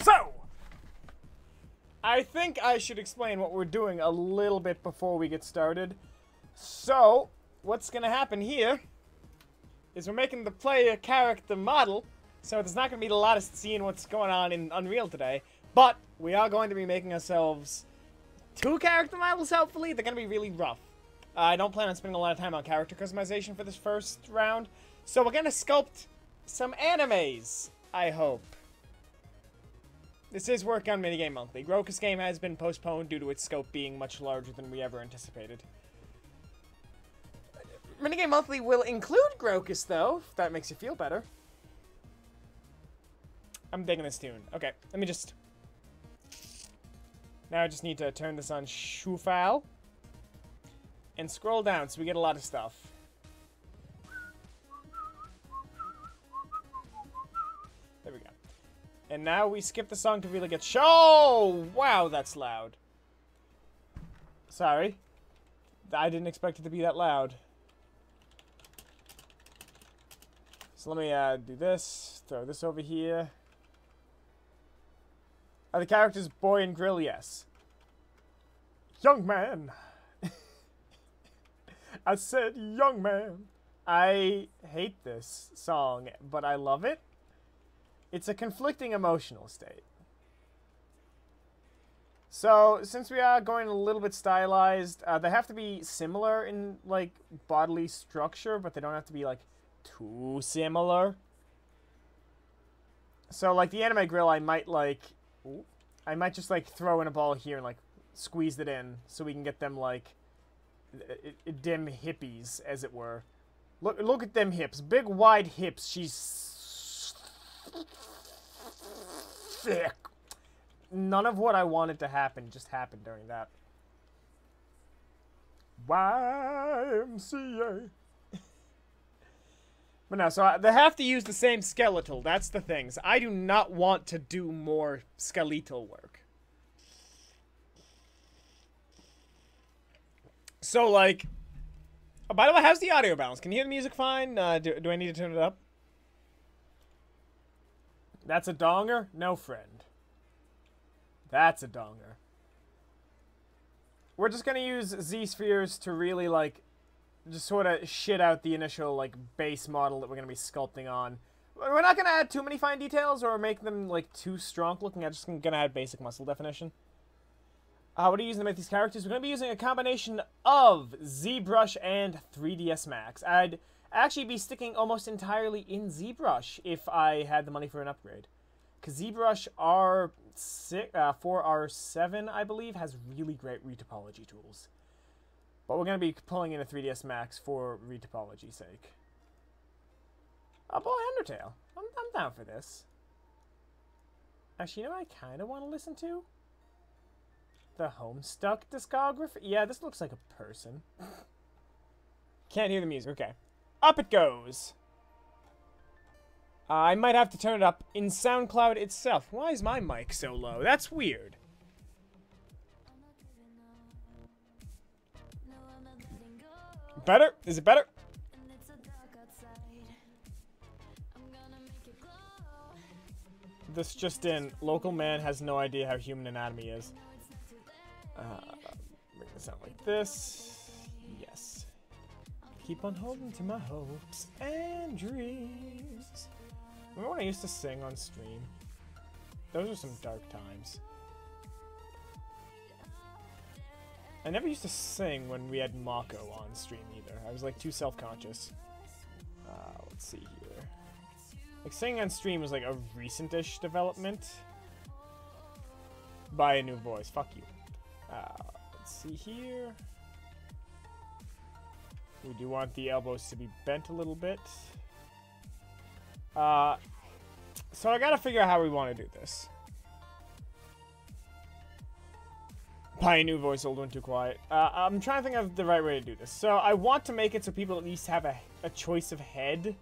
So, I think I should explain what we're doing a little bit before we get started. So, what's going to happen here is we're making the player character model, so there's not going to be a lot of seeing what's going on in Unreal today, but we are going to be making ourselves 2 character models, hopefully. They're going to be really rough. I don't plan on spending a lot of time on character customization for this first round, so we're going to sculpt some animes, I hope. This is work on Minigame Monthly. Groku's game has been postponed due to its scope being much larger than we ever anticipated. Minigame Monthly will include Grokus, though, if that makes you feel better. I'm digging this tune. Okay, let me just... Now I just need to turn this on Shufal. And scroll down so we get a lot of stuff. There we go. And now we skip the song to really get show. Wow, that's loud. Sorry. I didn't expect it to be that loud. So let me do this. Throw this over here. Are the characters boy and grill? Yes. Young man. I said young man. I hate this song, but I love it. It's a conflicting emotional state. So, since we are going a little bit stylized, they have to be similar in, like, bodily structure, but they don't have to be, like, too similar. So, like, the anime grill, I might, like... Ooh, I might just, like, throw in a ball here and, like, squeeze it in so we can get them, like, dim hippies, as it were. Look at them hips. Big, wide hips. She's... thick. None of what I wanted to happen just happened during that. YMCA. But no, so they have to use the same skeletal. That's the thing. So I do not want to do more skeletal work. So, like... Oh, by the way, how's the audio balance? Can you hear the music fine? Do I need to turn it up? That's a donger? No, friend. That's a donger. We're just gonna use Z-spheres to really, like, just sort of shit out the initial, like, base model that we're gonna be sculpting on. We're not gonna add too many fine details or make them, like, too strong looking. I'm just gonna add basic muscle definition. What are you using to make these characters? We're gonna be using a combination of ZBrush and 3ds Max. I'd actually be sticking almost entirely in ZBrush if I had the money for an upgrade. Because ZBrush R6, 4R7, I believe, has really great retopology tools. But we're going to be pulling in a 3DS Max for retopology's sake. Oh boy, Undertale. I'm down for this. Actually, you know what I kind of want to listen to? The Homestuck discography? Yeah, this looks like a person. Can't hear the music. Okay. Up it goes. I might have to turn it up in SoundCloud itself. Why is my mic so low? That's weird. Better? Is it better? This just in. Local man has no idea how human anatomy is. Bring this out like this. Yes. Keep on holding to my hopes and dreams. Remember when I used to sing on stream? Those are some dark times. I never used to sing when we had Mako on stream either. I was like too self-conscious. Let's see here. Like singing on stream was like a recent-ish development. Buy a new voice. Fuck you. Let's see here. We do want the elbows to be bent a little bit. So I gotta figure out how we want to do this. Buy a new voice, old one too quiet. I'm trying to think of the right way to do this. So I want to make it so people at least have a choice of head.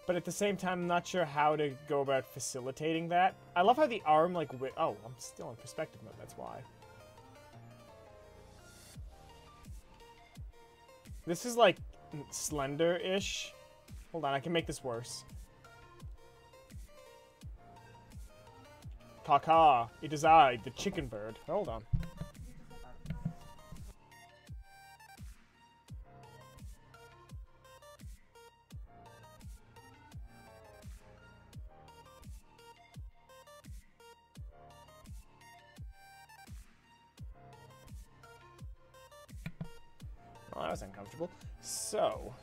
But at the same time, I'm not sure how to go about facilitating that. I love how the arm, like, oh, I'm still in perspective mode, that's why. This is, like, slender-ish. Hold on, I can make this worse. Caw, it is I, the chicken bird. Hold on. Well, that was uncomfortable. So.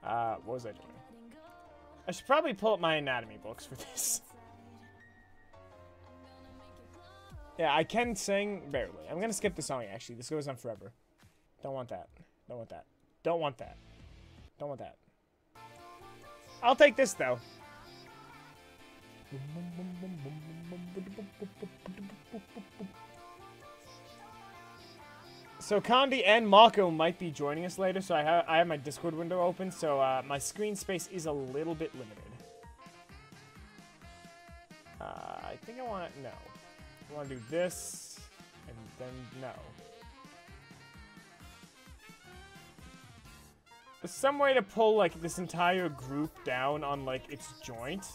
What was I doing? I should probably pull up my anatomy books for this. Yeah, I can sing barely. I'm gonna skip the song, actually. This goes on forever. Don't want that. Don't want that. Don't want that. Don't want that. I'll take this, though. So Condi and Mako might be joining us later, so I have my Discord window open, so my screen space is a little bit limited. I think I want to, no. I want to do this, and then no. There's some way to pull, like, this entire group down on, like, its joint.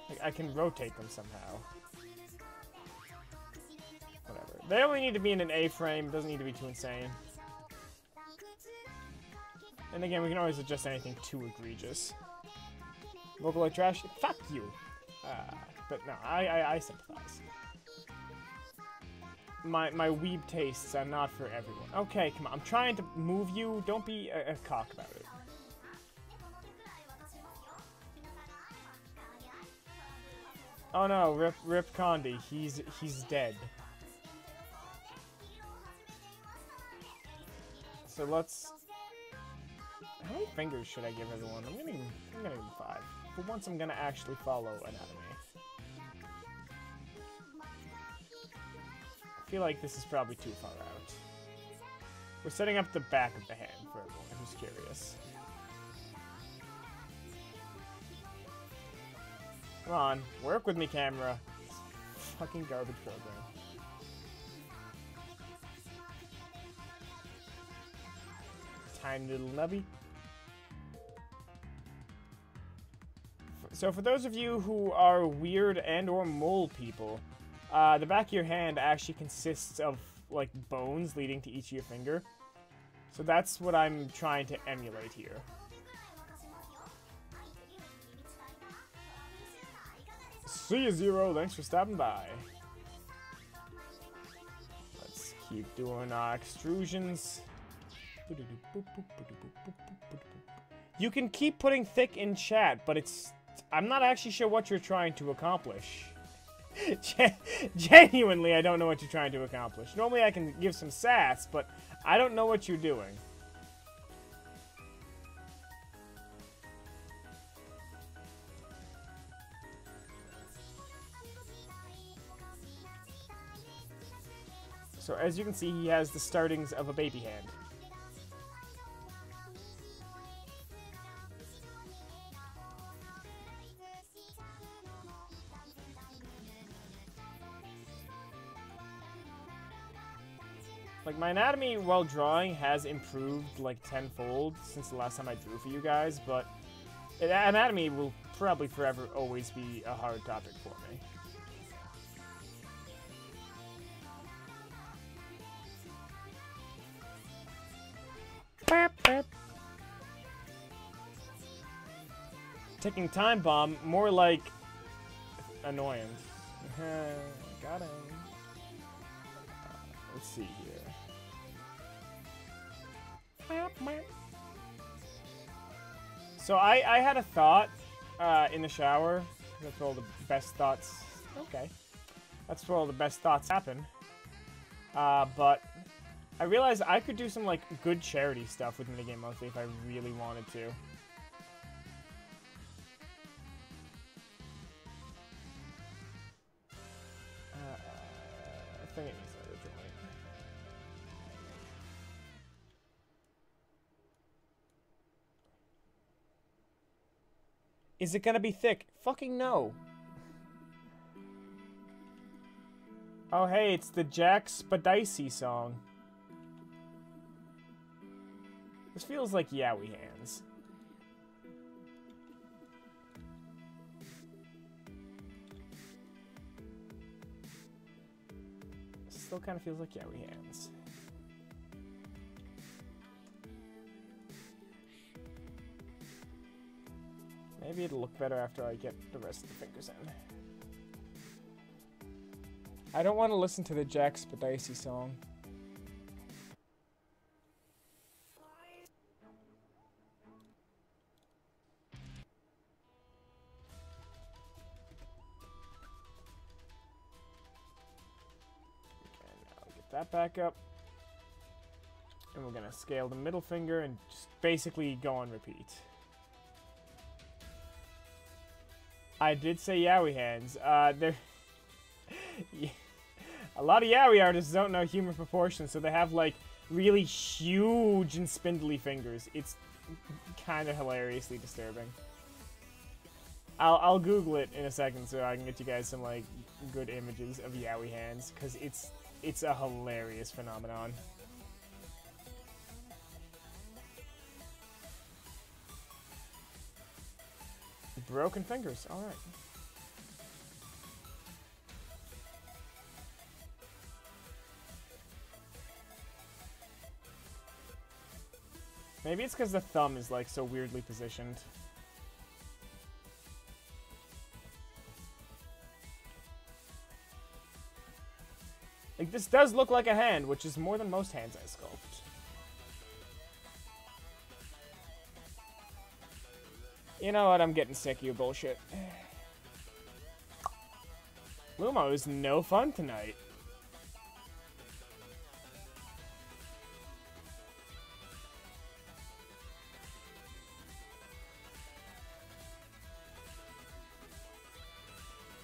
Like, I can rotate them somehow. Whatever. They only need to be in an A-frame. It doesn't need to be too insane. And again, we can always adjust anything too egregious. Vocaloid trash? Fuck you! But no, I sympathize. My weeb tastes are not for everyone. Okay, come on. I'm trying to move you. Don't be a cock about it. Oh no, Rip Condi. He's dead. So let's... How many fingers should I give everyone? I'm gonna give them 5. For once, I'm gonna actually follow anatomy. I feel like this is probably too far out. We're setting up the back of the hand for everyone who's curious. Come on, work with me, camera. Fucking garbage program. Tiny little nubby. So for those of you who are weird and or mole people, the back of your hand actually consists of, like, bones leading to each of your finger. So that's what I'm trying to emulate here. See you, Zero. Thanks for stopping by. Let's keep doing our extrusions. You can keep putting thick in chat, but it's... I'm not actually sure what you're trying to accomplish. Genuinely, I don't know what you're trying to accomplish. Normally I can give some sass, but I don't know what you're doing. So as you can see, he has the startings of a baby hand. Like, my anatomy while drawing has improved like tenfold since the last time I drew for you guys, but anatomy will probably forever always be a hard topic for me. Ticking time bomb, more like annoyance. Got him. Let's see here. So I had a thought in the shower. That's where all the best thoughts. Okay, that's where all the best thoughts happen. But I realized I could do some like good charity stuff with Minigame Monthly if I really wanted to. I think it needs another joint. Is it gonna be thick? Fucking no. Oh hey, it's the Jack Spadicy song. This feels like Yowie Hands. Still kind of feels like Yowie Hands. Maybe it'll look better after I get the rest of the fingers in. I don't want to listen to the Jack Spadicy song. That back up, and we're gonna scale the middle finger and just basically go on repeat. I did say Yowie Hands. They're a lot of Yowie artists don't know human proportions, so they have like really huge and spindly fingers. It's kind of hilariously disturbing. I'll Google it in a second so I can get you guys some like good images of Yowie Hands, because it's a hilarious phenomenon. Broken fingers, alright. Maybe it's because the thumb is like so weirdly positioned. Like, this does look like a hand, which is more than most hands I sculpt. You know what? I'm getting sick of your bullshit. Lumo is no fun tonight.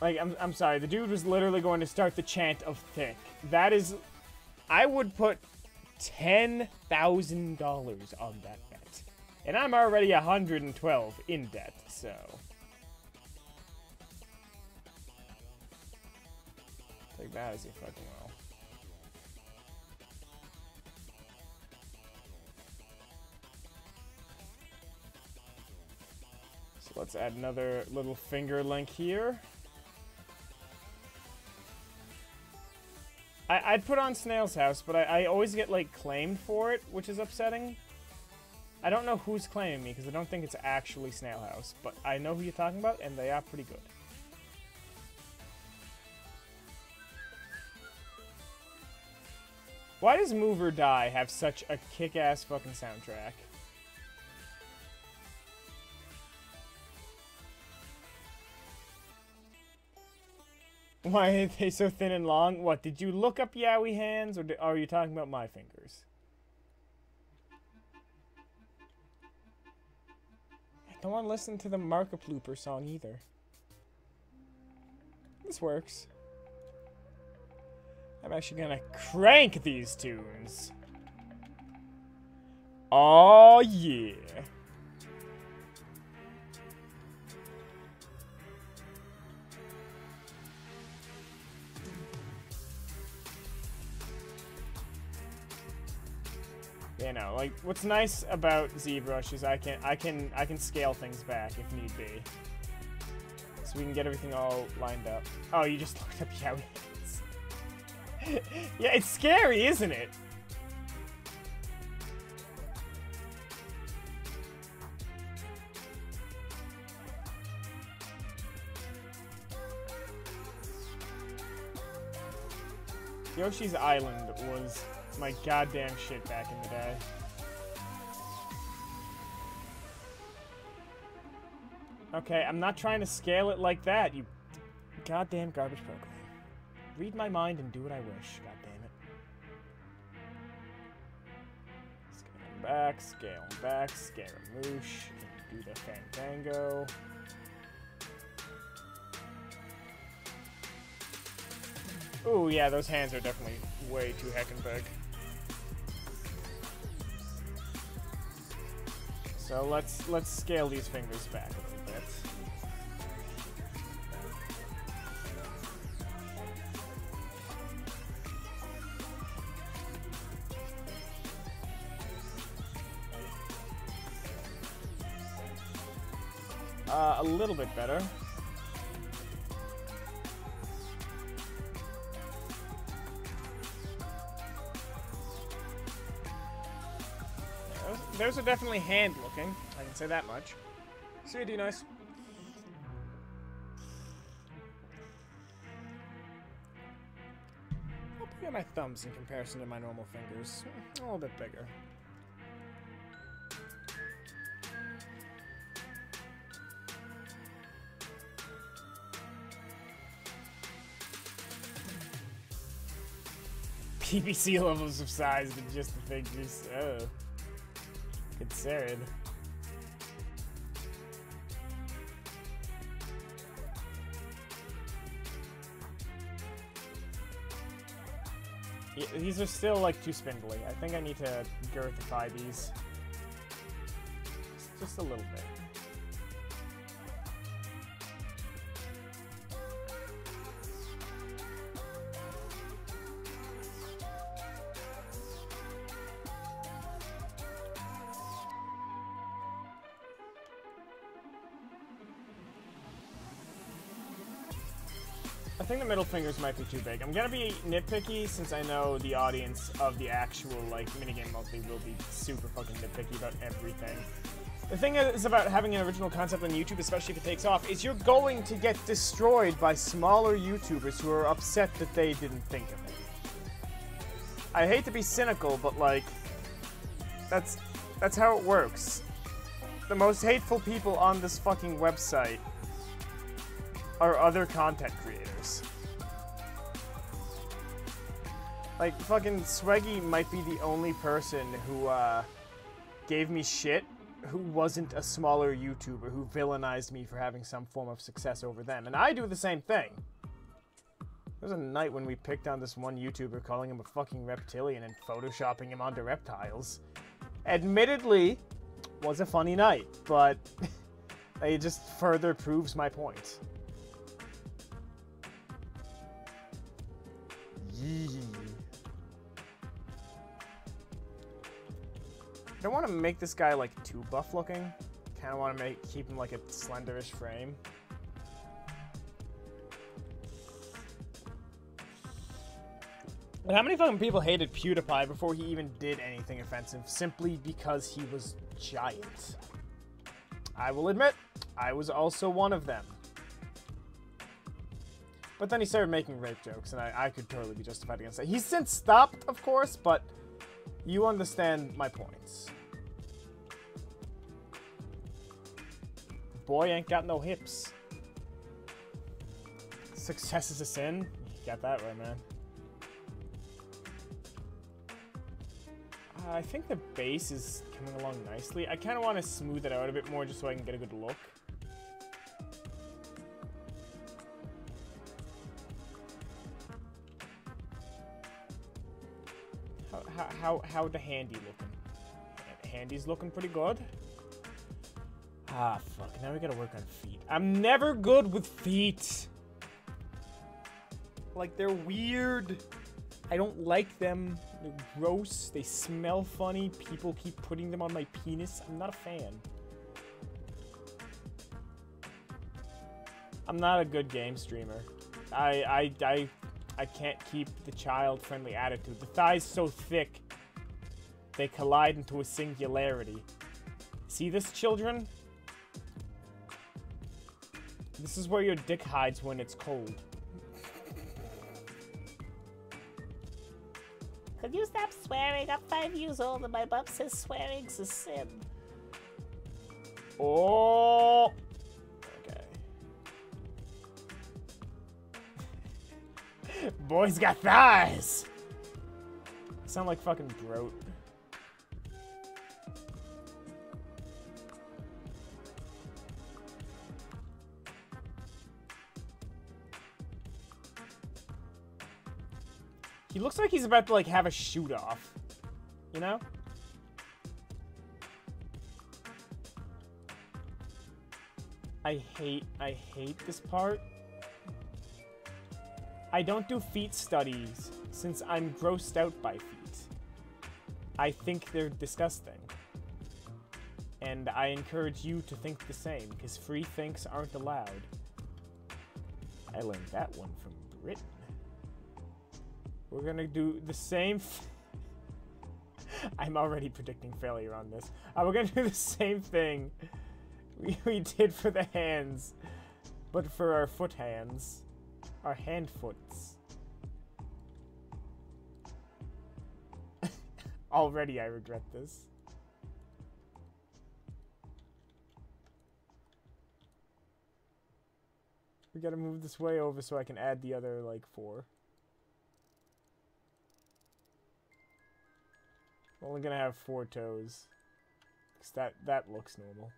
Like, I'm sorry, the dude was literally going to start the chant of thick. That is... I would put $10,000 on that bet. And I'm already 112 in debt, so... Take that as you fucking will. So let's add another little finger link here. I'd put on Snail's House, but I always get, like, claimed for it, which is upsetting. I don't know who's claiming me, because I don't think it's actually Snail House, but I know who you're talking about, and they are pretty good. Why does Move or Die have such a kick-ass fucking soundtrack? Why are they so thin and long? What, did you look up yaoi hands, or are you talking about my fingers? I don't want to listen to the Marka Plooper song either. This works. I'm actually gonna crank these tunes. Oh yeah. You know, like, what's nice about ZBrush is I can scale things back if need be. So we can get everything all lined up. Oh, you just looked up yaoi hands. Yeah, it's scary, isn't it? Yoshi's Island was my goddamn shit back in the day. Okay, I'm not trying to scale it like that, you goddamn garbage program. Read my mind and do what I wish, goddammit. Scale him back, Scaramouche, do the Fandango. Ooh, yeah, those hands are definitely way too heckin' big. So let's scale these fingers back a little bit. A little bit better. Those are definitely hand-looking. I can say that much. See you, D-Nice. I'll put my thumbs in comparison to my normal fingers. A little bit bigger. PVC levels of size than just the fingers. Oh. Absurd. Yeah, these are still like too spindly. I think I need to girthify these. Just a little bit. I think the middle fingers might be too big. I'm gonna be nitpicky since I know the audience of the actual, like, minigame monthly will be super fucking nitpicky about everything. The thing is about having an original concept on YouTube, especially if it takes off, is you're going to get destroyed by smaller YouTubers who are upset that they didn't think of it. I hate to be cynical, but, like, that's how it works. The most hateful people on this fucking website are other content creators. Like, fucking Swaggy might be the only person who, gave me shit who wasn't a smaller YouTuber, who villainized me for having some form of success over them. And I do the same thing. There was a night when we picked on this one YouTuber, calling him a fucking reptilian and photoshopping him onto reptiles. Admittedly, was a funny night, but it just further proves my point. Yee. I don't want to make this guy like too buff looking. Kind of want to keep him like a slenderish frame. But how many fucking people hated PewDiePie before he even did anything offensive simply because he was giant? I will admit, I was also one of them. But then he started making rape jokes, and I could totally be justified against that. He's since stopped, of course, but you understand my points. Boy ain't got no hips. Success is a sin. You got that right, man. I think the base is coming along nicely. I kind of want to smooth it out a bit more just so I can get a good look. How the handy looking? Handy's looking pretty good. Ah, fuck. Now we gotta work on feet. I'm never good with feet. Like, they're weird. I don't like them. They're gross. They smell funny. People keep putting them on my penis. I'm not a fan. I'm not a good game streamer. I can't keep the child-friendly attitude. The thigh's so thick, they collide into a singularity. See this, children? This is where your dick hides when it's cold. Could you stop swearing? I'm 5 years old and my mom says swearing's a sin. Oh! Okay. Boys got thighs! Sound like fucking Broat. He looks like he's about to, like, have a shoot-off. You know? I hate this part. I don't do feet studies, since I'm grossed out by feet. I think they're disgusting. And I encourage you to think the same, because free thinks aren't allowed. I learned that one from Britain. We're gonna do the same. I'm already predicting failure on this. We're gonna do the same thing we did for the hands, but for our foot hands. Our hand foots. Already I regret this. We gotta move this way over so I can add the other, like, 4. I'm only gonna have 4 toes. Because that looks normal.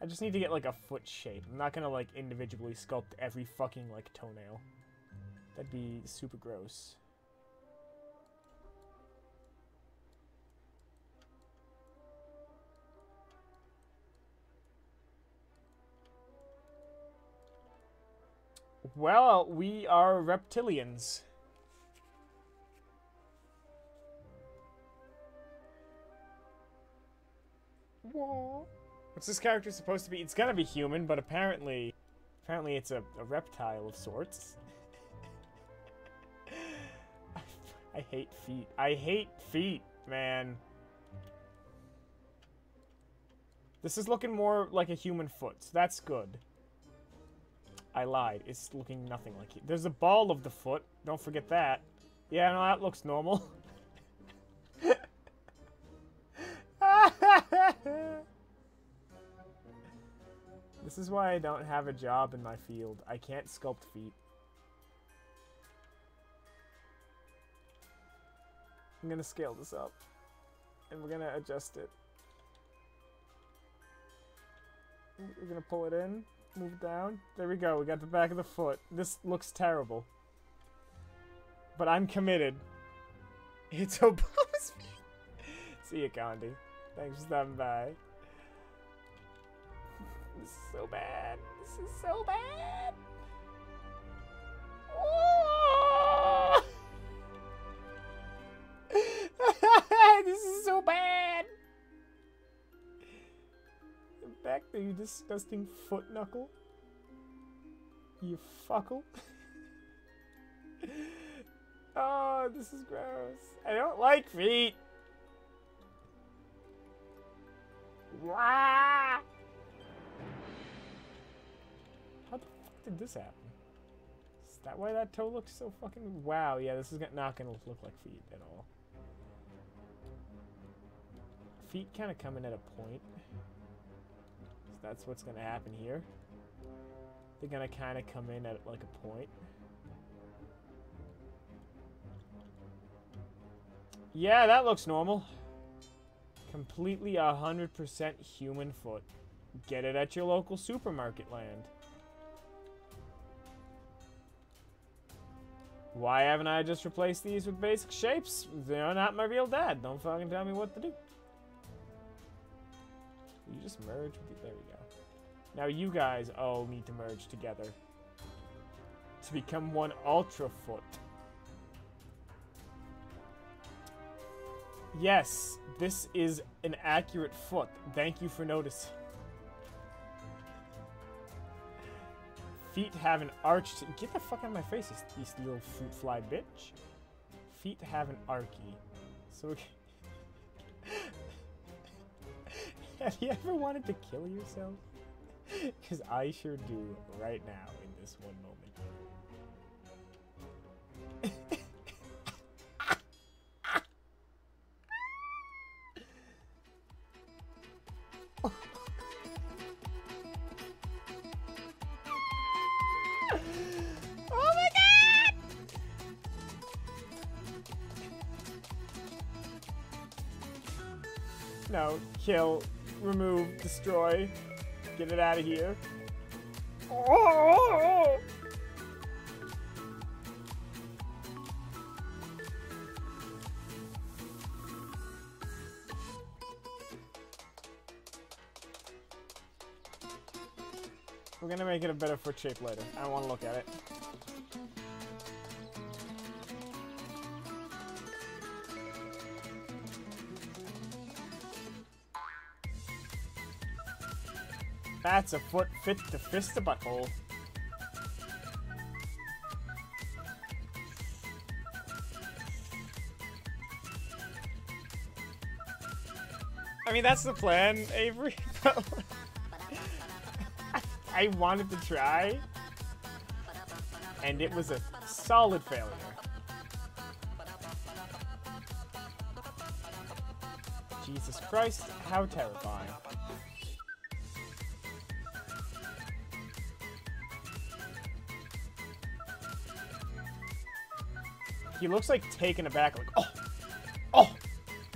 I just need to get, like, a foot shape. I'm not gonna, like, individually sculpt every fucking, like, toenail. That'd be super gross. Well, we are reptilians. Whoa. What's this character supposed to be? It's gonna be human, but apparently it's a reptile of sorts. I hate feet. I hate feet, man. This is looking more like a human foot, so that's good. I lied. It's looking nothing like it. There's a ball of the foot. Don't forget that. Yeah, no, that looks normal. This is why I don't have a job in my field. I can't sculpt feet. I'm gonna scale this up. And we're gonna adjust it. We're gonna pull it in. Move it down. There we go. We got the back of the foot. This looks terrible. But I'm committed. It's Obama's feet. See you, Gandhi. Thanks for stopping by. This is so bad. This is so bad. Whoa! This is so bad. Back there, you disgusting foot knuckle. You fuckle. Oh, this is gross. I don't like feet. Wah! How the fuck did this happen? Is that why that toe looks so fucking... Wow, yeah, this is not gonna look like feet at all. Feet kind of come in at a point. That's what's gonna happen here. They're gonna kind of come in at like a point. Yeah, that looks normal. Completely 100% human foot. Get it at your local supermarket land. Why haven't I just replaced these with basic shapes? They're not my real dad. Don't fucking tell me what to do. You just merge with the, there we go. Now you guys all need to merge together to become one ultra foot. Yes, this is an accurate foot. Thank you for noticing. Feet have an arched... Get the fuck out of my face, you little fruit fly bitch. Feet have an archy. So... Have you ever wanted to kill yourself? Because I sure do right now in this one moment. No, kill, remove, destroy, get it out of here. Oh! We're gonna make it a better foot shape later. I don't want to look at it. That's a foot fit to fist a butthole. I mean, that's the plan, Avery. I wanted to try, and it was a solid failure. Jesus Christ, how terrifying. He looks like taken aback, like, oh, oh,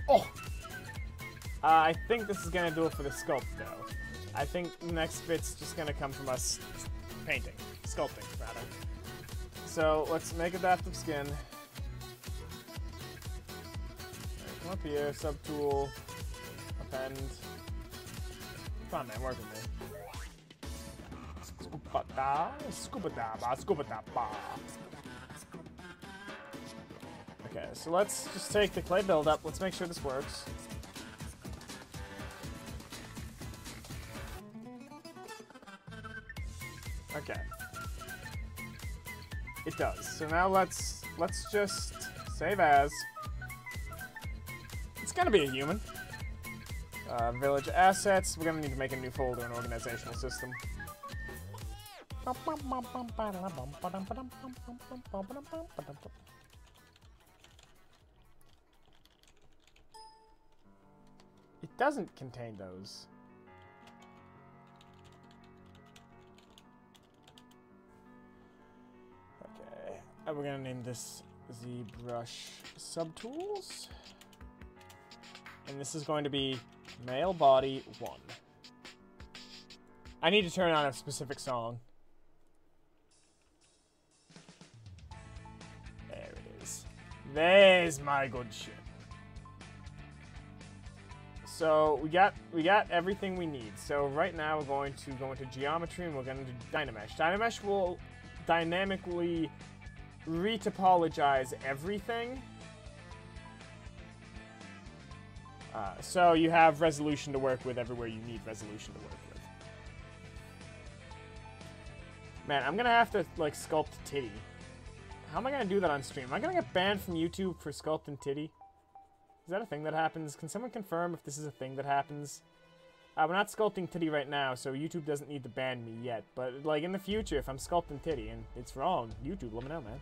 oh. I think this is gonna do it for the sculpt, though. I think the next bit's just gonna come from us painting, sculpting, rather. So let's make adaptive skin. Come up here, subtool, append. Come on, man, work with me. Scoop-a-da, scoop-a-da-ba, scoop-a-da-ba. Okay, so let's just take the clay buildup. Let's make sure this works. Okay. It does. So now let's just save as. It's gonna be a human. Village assets. We're gonna need to make a new folder and organizational system. It doesn't contain those. Okay, and we're gonna name this ZBrush Subtools. And this is going to be male body 1. I need to turn on a specific song. There it is. There's my good shit. So we got everything we need. So right now we're going to go into geometry and we're going to do Dynamesh. Dynamesh will dynamically retopologize everything. So you have resolution to work with everywhere you need resolution to work with. Man, I'm gonna have to like sculpt titty. How am I gonna do that on stream? Am I gonna get banned from YouTube for sculpting titty? Is that a thing that happens? Can someone confirm if this is a thing that happens? We're not sculpting titty right now, so YouTube doesn't need to ban me yet. But, like, in the future, if I'm sculpting titty and it's wrong, YouTube, let me know, man.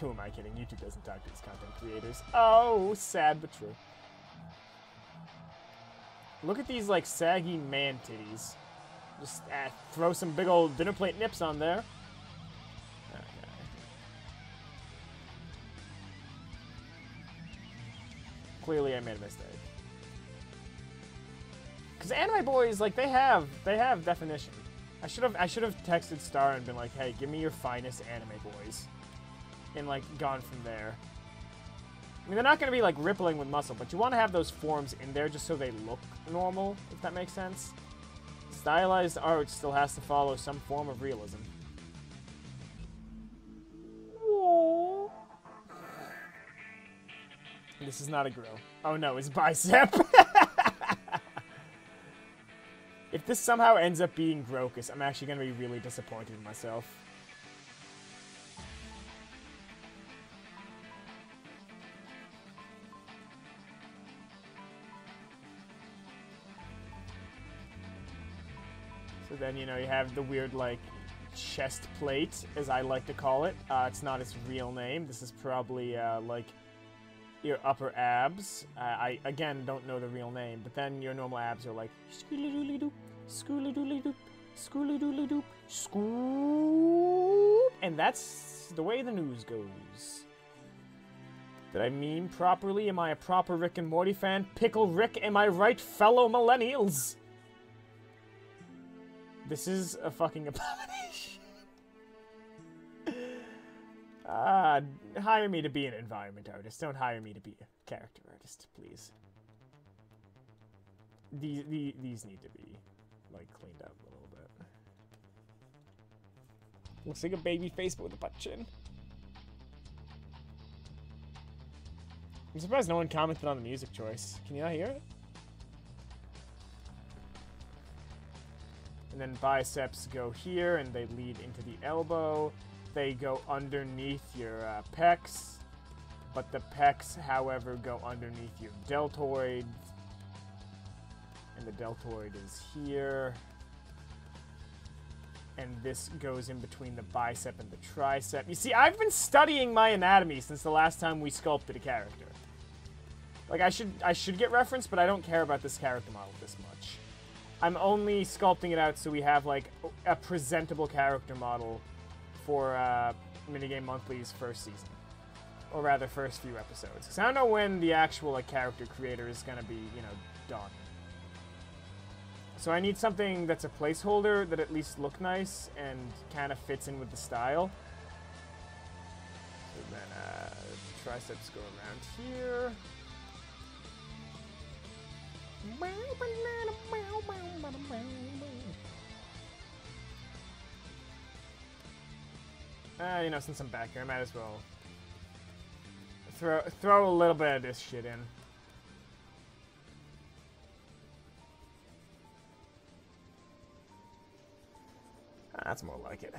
Who am I kidding? YouTube doesn't talk to its content creators. Oh, sad but true. Look at these, like, saggy man titties. Just throw some big old dinner plate nips on there. Okay. Clearly I made a mistake. Because anime boys, like, they have definition. I should have texted Star and been like, hey, give me your finest anime boys. And, like, gone from there. I mean, they're not going to be, like, rippling with muscle, but you want to have those forms in there just so they look normal, if that makes sense. Stylized art still has to follow some form of realism. Whoa. This is not a grill. Oh no, it's bicep. If this somehow ends up being Grokus, I'm actually going to be really disappointed in myself. So then, you know, you have the weird, like, chest plate, as I like to call it. It's not its real name. This is probably, like, your upper abs. I, again, don't know the real name, but then your normal abs are like, skooly-dooley-doop, skooly-dooley-doop, skooly-dooley-doop, scoop, and that's the way the news goes. Did I meme properly? Am I a proper Rick and Morty fan? Pickle Rick, am I right, fellow millennials? This is a fucking abomination. Hire me to be an environment artist. Don't hire me to be a character artist, please. These need to be, like, cleaned up a little bit. Looks like a baby face, but with a butt chin. I'm surprised no one commented on the music choice. Can you not hear it? And then biceps go here, and they lead into the elbow. They go underneath your pecs, but the pecs, however, go underneath your deltoid. And the deltoid is here. And this goes in between the bicep and the tricep. You see, I've been studying my anatomy since the last time we sculpted a character. Like, I should get reference, but I don't care about this character model this much. I'm only sculpting it out so we have, like, a presentable character model for Minigame Monthly's first season. Or rather, first few episodes. Because I don't know when the actual, like, character creator is going to be, you know, done. So I need something that's a placeholder that at least look nice and kind of fits in with the style. So then triceps go around here. You know, since I'm back here, I might as well throw a little bit of this shit in. That's more like it.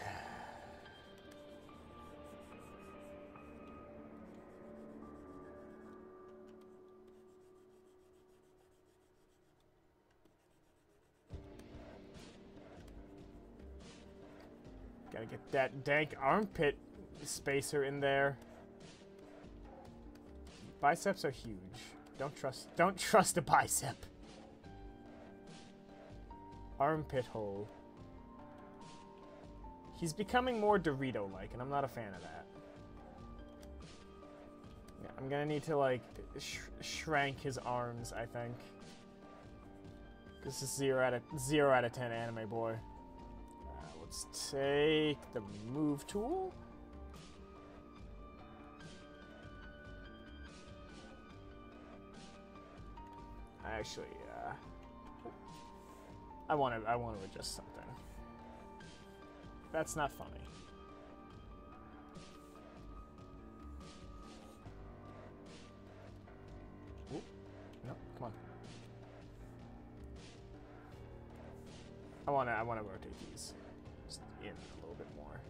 Gotta get that dank armpit spacer in there. Biceps are huge. Don't trust a bicep. Armpit hole. He's becoming more Dorito-like, and I'm not a fan of that. Yeah, I'm gonna need to, like, shrank his arms, I think. This is 0 out of 10 anime boy. Let's take the move tool. Actually, I want to adjust something. That's not funny. Ooh, no, come on. I want to rotate these just in a little bit more.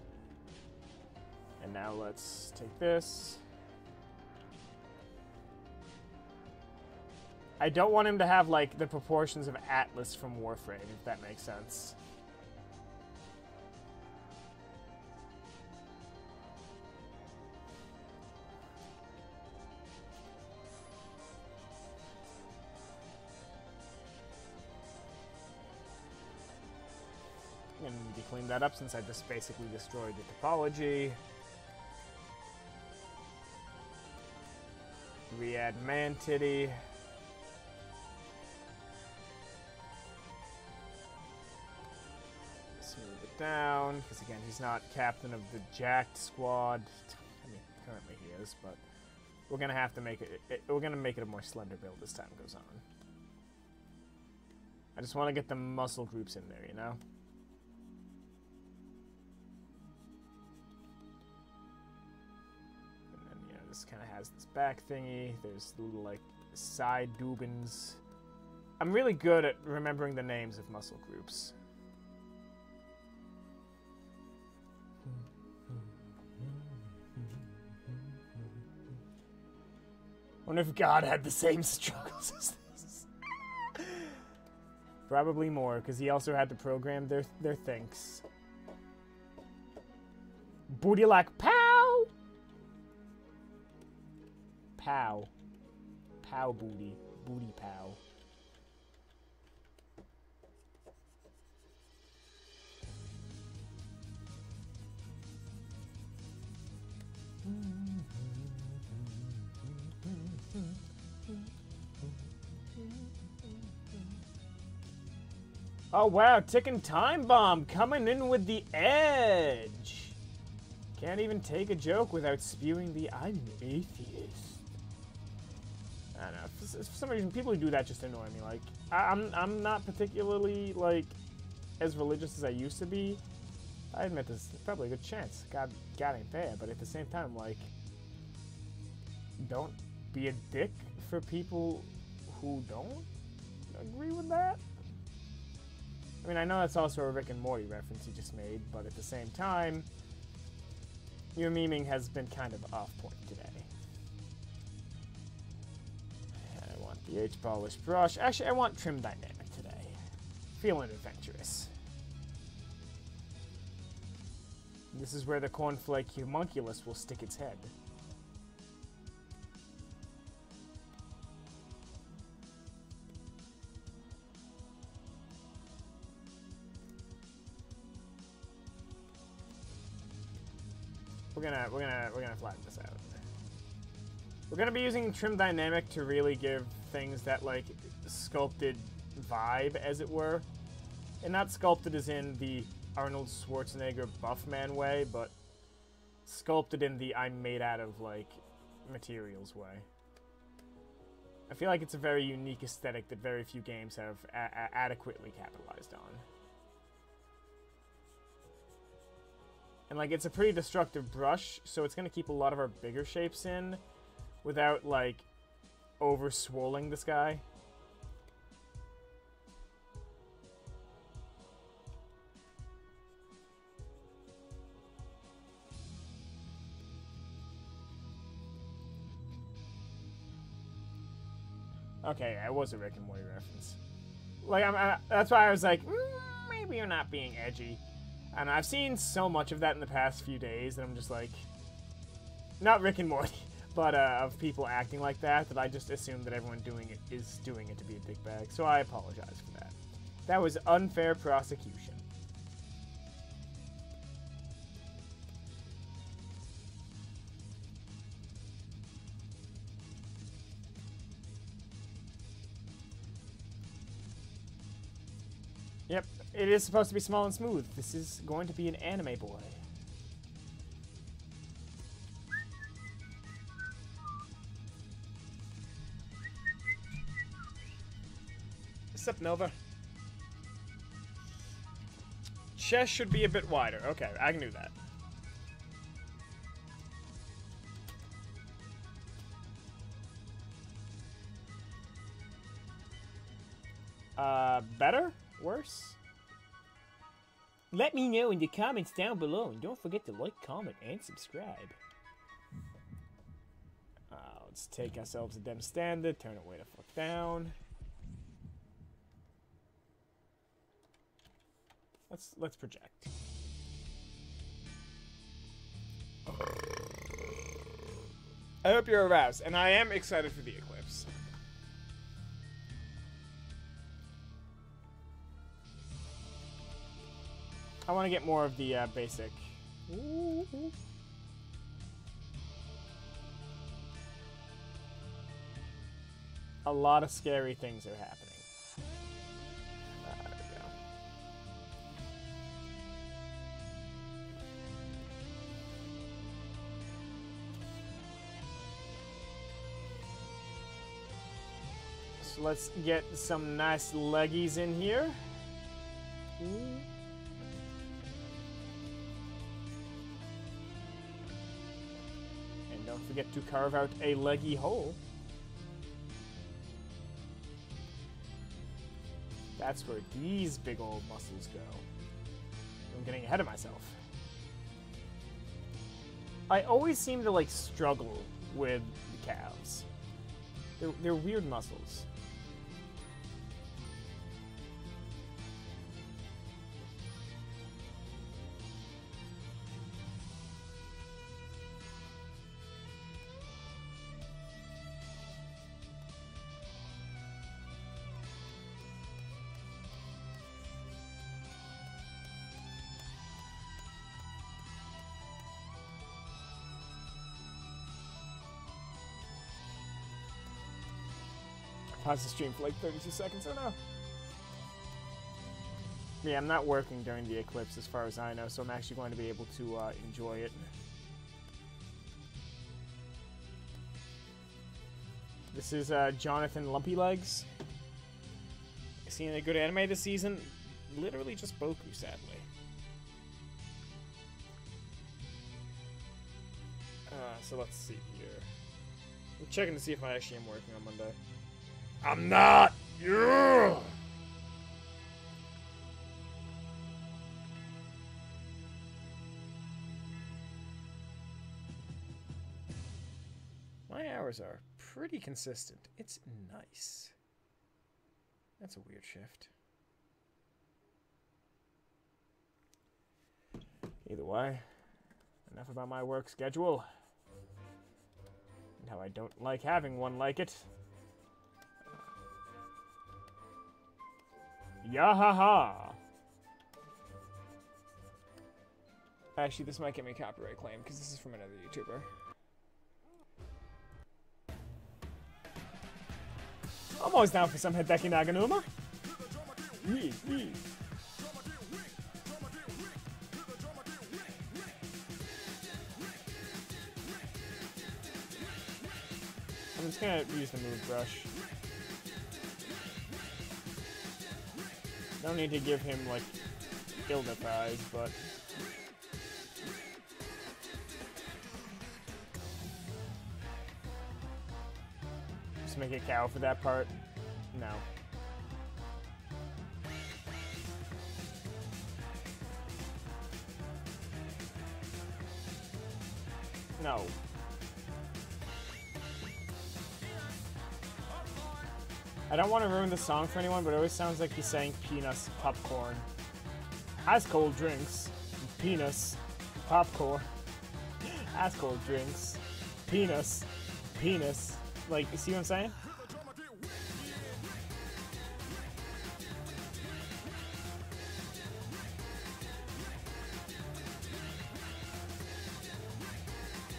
And now let's take this. I don't want him to have, like, the proportions of Atlas from Warframe, if that makes sense. gonna need to clean that up since I just basically destroyed the topology. Re-add Man Titty. Smooth it down, because again, he's not captain of the jacked squad. I mean, currently he is, but we're gonna have to make it. We're gonna make it a more slender build as time goes on. I just want to get the muscle groups in there, you know. And then you know, this kind of has this back thingy. There's little like side doobins. I'm really good at remembering the names of muscle groups. Wonder if God had the same struggles as this. Probably more, because he also had to program their thinks. Booty like pow! Pow. Pow booty. Booty pow. Oh wow, ticking time bomb coming in with the edge. Can't even take a joke without spewing the I'm an atheist. I don't know. For some reason, people who do that just annoy me. Like, I'm not particularly like as religious as I used to be. I admit there's probably a good chance God ain't there, but at the same time, like, don't be a dick for people who don't agree with that. I mean, I know that's also a Rick and Morty reference you just made, but at the same time, your memeing has been kind of off point today. And I want the H-Polish brush. Actually, I want trim dynamic today. Feeling adventurous. This is where the cornflake homunculus will stick its head. We're gonna flatten this out. We're gonna be using trim dynamic to really give things that like sculpted vibe, as it were, and not sculpted as in the Arnold Schwarzenegger buff man way, but sculpted in the I'm made out of like materials way. I feel like it's a very unique aesthetic that very few games have adequately capitalized on. And, like, it's a pretty destructive brush, so it's going to keep a lot of our bigger shapes in without, like, over-swirling this guy. Okay, yeah, it was a Rick and Morty reference. Like, that's why I was like, maybe you're not being edgy. And I've seen so much of that in the past few days that I'm just like, not Rick and Morty, but of people acting like that I just assume that everyone doing it is doing it to be a dickbag. So I apologize for that. That was unfair prosecution. Yep, it is supposed to be small and smooth. This is going to be an anime boy. What's up, Nova? Chest should be a bit wider. Okay, I can do that. Better? Worse? Let me know in the comments down below, and don't forget to like, comment, and subscribe. Let's take ourselves a dem standard, turn it way the fuck down. Let's project. I hope you're aroused, and I am excited for the eclipse. I want to get more of the basic. Ooh. A lot of scary things are happening. There we go. So let's get some nice leggies in here. Ooh. And don't forget to carve out a leggy hole. That's where these big old muscles go. I'm getting ahead of myself. I always seem to, like, struggle with the calves. They're weird muscles. Pause the stream for like 32 seconds. Oh no. Yeah, I'm not working during the eclipse as far as I know, so I'm actually going to be able to enjoy it. This is Jonathan Lumpy Legs. Seen a good anime this season? Literally just Boku, sadly. So let's see here. I'm checking to see if I actually am working on Monday. I'm not! Yeah! My hours are pretty consistent. It's nice. That's a weird shift. Either way, enough about my work schedule. And how I don't like having one like it. Yahaha! Actually, this might get me a copyright claim because this is from another YouTuber. I'm always down for some Hideki Naganuma. I'm just gonna use the move brush. Don't need to give him, like, Gilda thighs, but... Just make a cow for that part? No. No. I don't want to ruin the song for anyone, but it always sounds like he's saying penis, popcorn. Ice cold drinks, penis, popcorn. Ice cold drinks, penis, penis. Like, you see what I'm saying?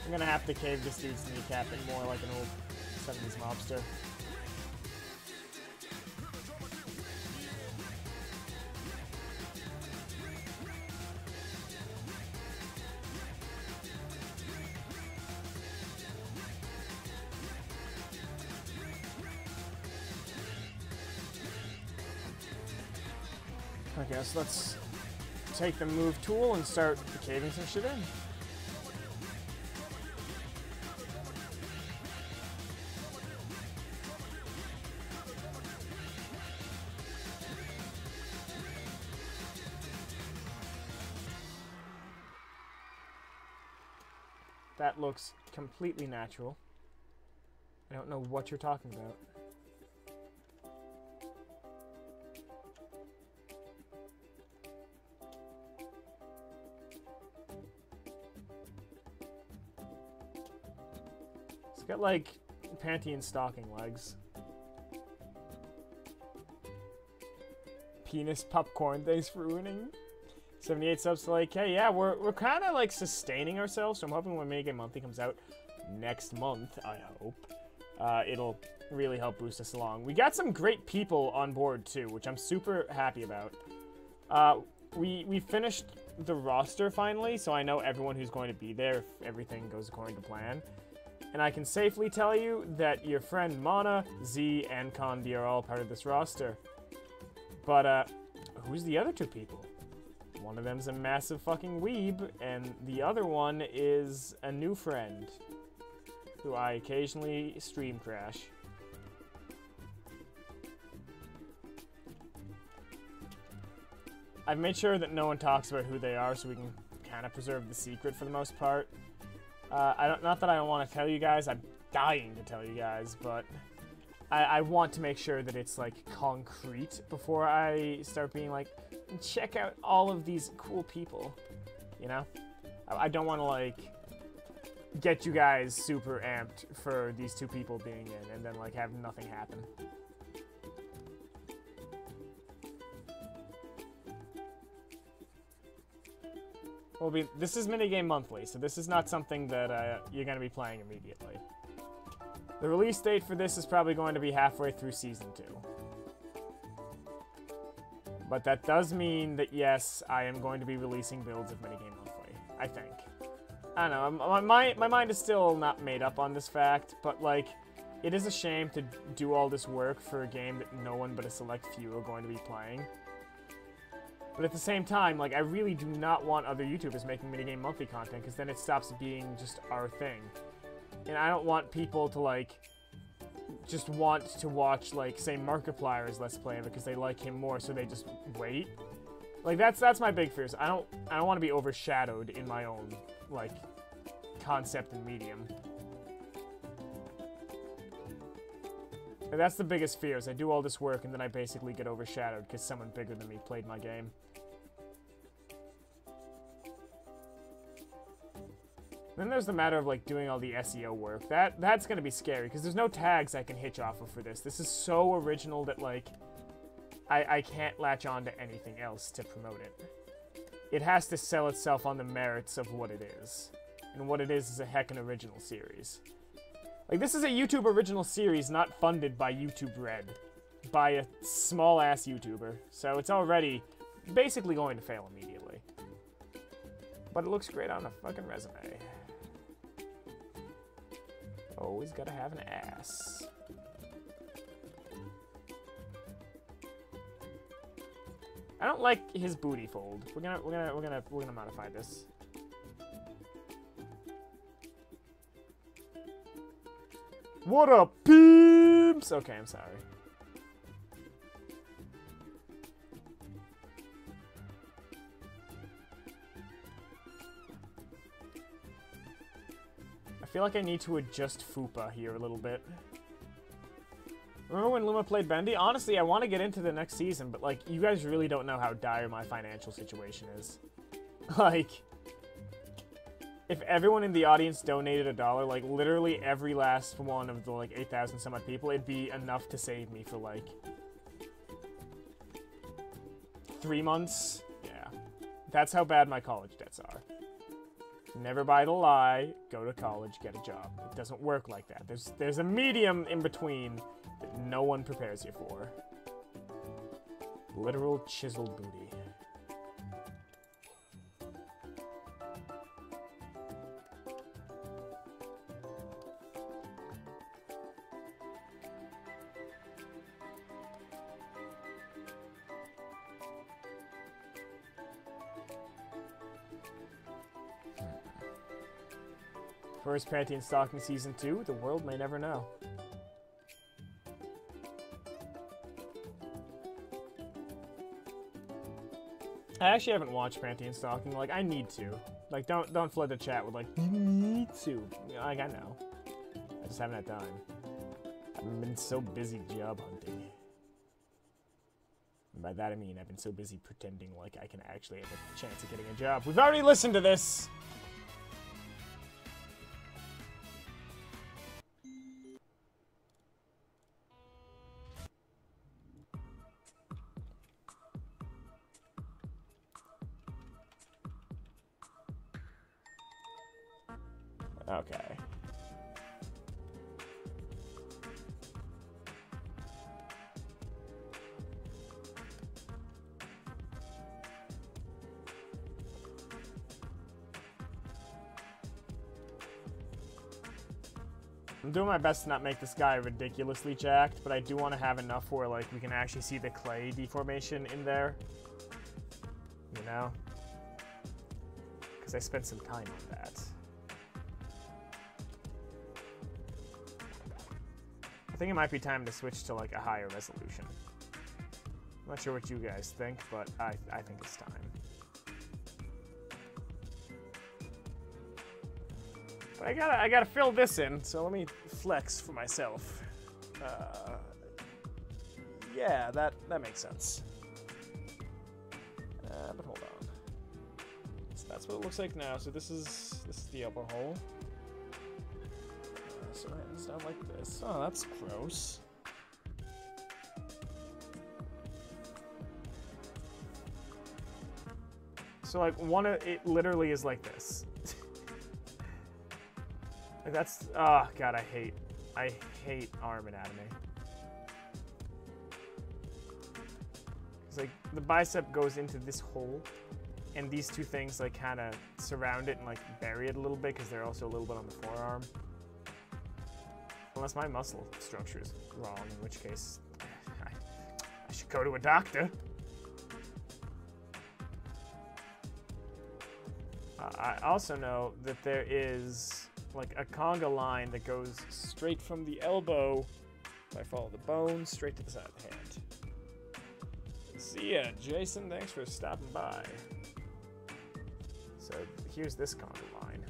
I'm gonna have to cave this dude's kneecap in more like an old 70s mobster. Okay, so let's take the move tool and start caving some shit in. That looks completely natural. I don't know what you're talking about. It's got like panty and stocking legs. Penis popcorn, thanks for ruining 78 subs to like, hey, yeah, we're kind of like sustaining ourselves, so I'm hoping when Minigame Monthly comes out next month, I hope, it'll really help boost us along. We got some great people on board too, which I'm super happy about. We finished the roster finally, so I know everyone who's going to be there if everything goes according to plan. And I can safely tell you that your friend Mana, Z, and Condi are all part of this roster. But, who's the other two people? One of them's a massive fucking weeb, and the other one is a new friend, who I occasionally stream crash. I've made sure that no one talks about who they are so we can kind of preserve the secret for the most part. Not that I don't want to tell you guys, I'm dying to tell you guys, but I want to make sure that it's, like, concrete before I start being like, check out all of these cool people, you know? I don't want to, like, get you guys super amped for these two people being in and then, like, have nothing happen. This is Minigame Monthly, so this is not something that you're going to be playing immediately. The release date for this is probably going to be halfway through Season 2. But that does mean that, yes, I am going to be releasing builds of Minigame Monthly, I think. I don't know, my mind is still not made up on this fact, but, like, it is a shame to do all this work for a game that no one but a select few are going to be playing. But at the same time, like, I really do not want other YouTubers making Minigame Monthly content, because then it stops being just our thing. And I don't want people to, like, just want to watch, like, say, Markiplier's Let's Play because they like him more, so they just wait. Like, that's my big fears. I don't want to be overshadowed in my own, like, concept and medium. And that's the biggest fear, is I do all this work and then I basically get overshadowed because someone bigger than me played my game. Then there's the matter of, like, doing all the SEO work. That's gonna be scary, because there's no tags I can hitch off of for this. This is so original that, like, I can't latch on to anything else to promote it. It has to sell itself on the merits of what it is. And what it is a heckin' original series. Like, this is a YouTube original series not funded by YouTube Red. By a small-ass YouTuber. So it's already basically going to fail immediately. But it looks great on a fucking resume. Always gotta have an ass. I don't like his booty fold. We're gonna modify this. What up, peeps? Okay, I'm sorry. I feel like I need to adjust Fupa here a little bit. Remember when Lumo played Bendy? Honestly, I want to get into the next season, but, like, you guys really don't know how dire my financial situation is. Like, if everyone in the audience donated $1, like, literally every last one of the, like, 8,000 some odd people, it'd be enough to save me for, like, 3 months. Yeah. That's how bad my college debts are. Never buy the lie, go to college, get a job. It doesn't work like that. There's a medium in between that no one prepares you for. Literal chiseled booty. First Panty and Stocking Season 2, the world may never know. I actually haven't watched Panty and Stocking, like, I need to. Like, don't flood the chat with, like, you need to. Like, I know. I just haven't had time. I've been so busy job hunting. And by that I mean I've been so busy pretending like I can actually have a chance of getting a job. We've already listened to this! Okay. I'm doing my best to not make this guy ridiculously jacked, but I do want to have enough where, like, we can actually see the clay deformation in there. You know? Because I spent some time on that. I think it might be time to switch to, like, a higher resolution. I'm not sure what you guys think, but I think it's time. But I gotta fill this in, so let me flex for myself. Yeah, that makes sense. But hold on. So that's what it looks like now. So this is the elbow hole. So it ends down like this. Oh, that's gross. So like it literally is like this. Like that's, oh god, I hate arm anatomy. It's like the bicep goes into this hole, and these two things like kind of surround it and like bury it a little bit because they're also a little bit on the forearm. Unless my muscle structure is wrong, in which case I should go to a doctor. I also know that there is like a conga line that goes straight from the elbow, if I follow the bone, straight to the side of the hand. See ya, Jason, thanks for stopping by. So here's this conga line.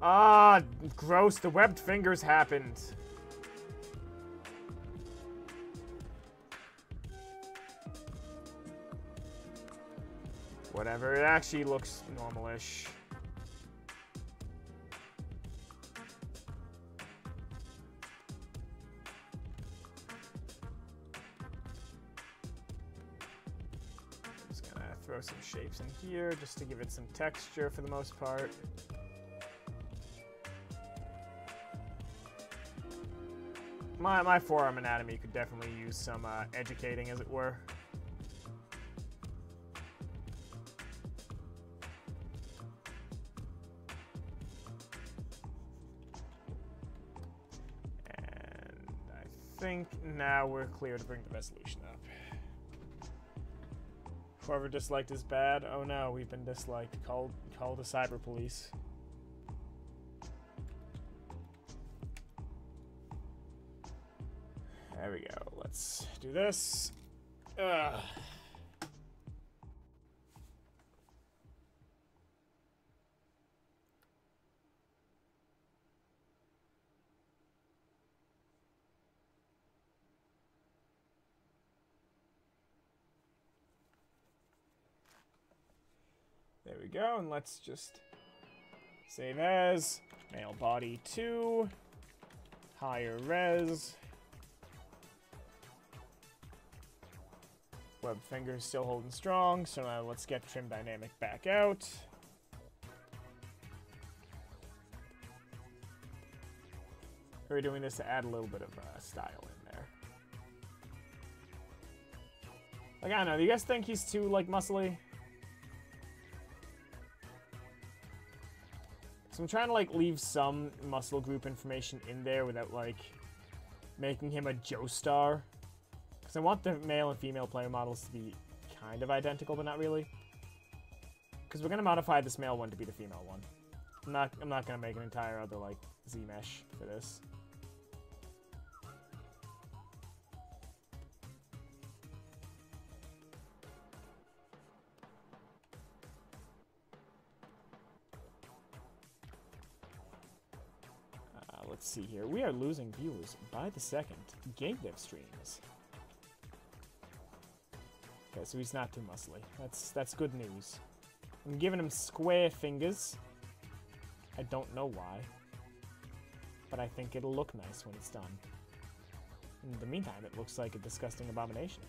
Ah, gross, the webbed fingers happened. Whatever, it actually looks normal-ish. Just gonna throw some shapes in here just to give it some texture for the most part. My forearm anatomy could definitely use some educating, as it were. I think now we're clear to bring the resolution up. Whoever disliked is bad. Oh no, we've been disliked. Call the cyber police. There we go. Let's do this. Ugh. There we go, and let's just save as male body 2, higher res. Web fingers still holding strong, so now let's get trim dynamic back out. We're doing this to add a little bit of style in there. Like, I don't know, do you guys think he's too, like, muscly? So I'm trying to, like, leave some muscle group information in there without, like, making him a Joestar. Because I want the male and female player models to be kind of identical, but not really. Because we're going to modify this male one to be the female one. I'm not going to make an entire other, like, Z-mesh for this. Let's see here. We are losing viewers by the second. Game dev streams. Okay, so he's not too muscly. That's good news. I'm giving him square fingers. I don't know why. But I think it'll look nice when it's done. In the meantime, it looks like a disgusting abomination.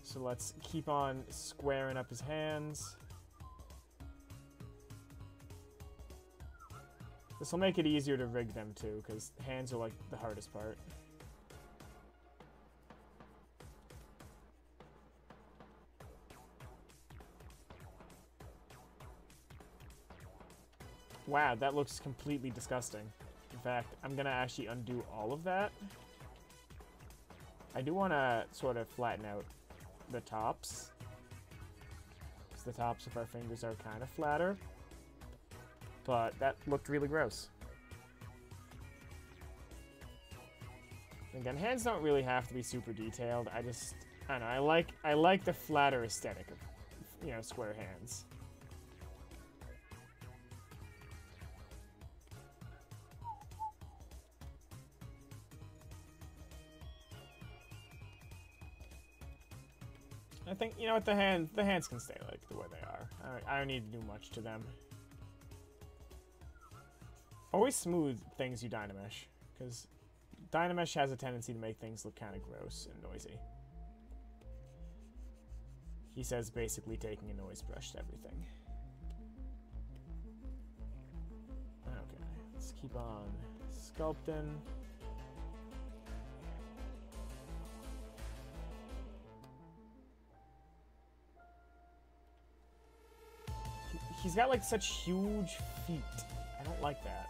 So let's keep on squaring up his hands. This will make it easier to rig them too, because hands are like the hardest part. Wow, that looks completely disgusting. In fact, I'm gonna actually undo all of that. I do want to sort of flatten out the tops, because the tops of our fingers are kind of flatter. But that looked really gross. Again, hands don't really have to be super detailed. I don't know. I like the flatter aesthetic of, you know, square hands. I think, you know what, the hands can stay like the way they are. I don't need to do much to them. Always smooth things you Dynamesh, because Dynamesh has a tendency to make things look kind of gross and noisy. He says basically taking a noise brush to everything. Okay, let's keep on sculpting. He's got like such huge feet. I don't like that.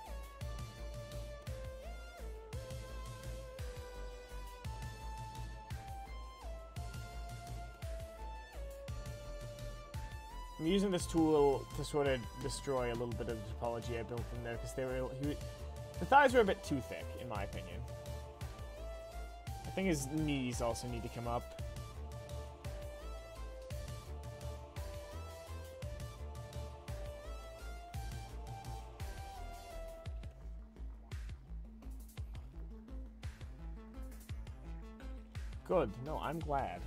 I'm using this tool to sort of destroy a little bit of the topology I built in there, because the thighs were a bit too thick, in my opinion. I think his knees also need to come up. Good. No, I'm glad.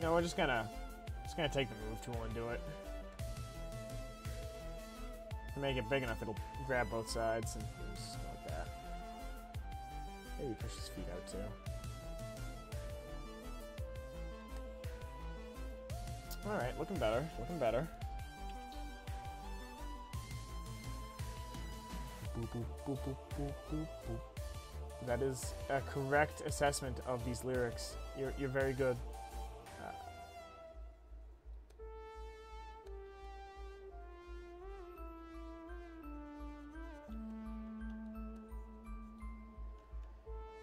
No, we're just gonna take the move tool and do it. To make it big enough, it'll grab both sides, and we'll just go like that. Maybe push his feet out too. Alright, looking better, looking better. Boop, boop, boop, boop, boop, boop, boop. That is a correct assessment of these lyrics. You're very good.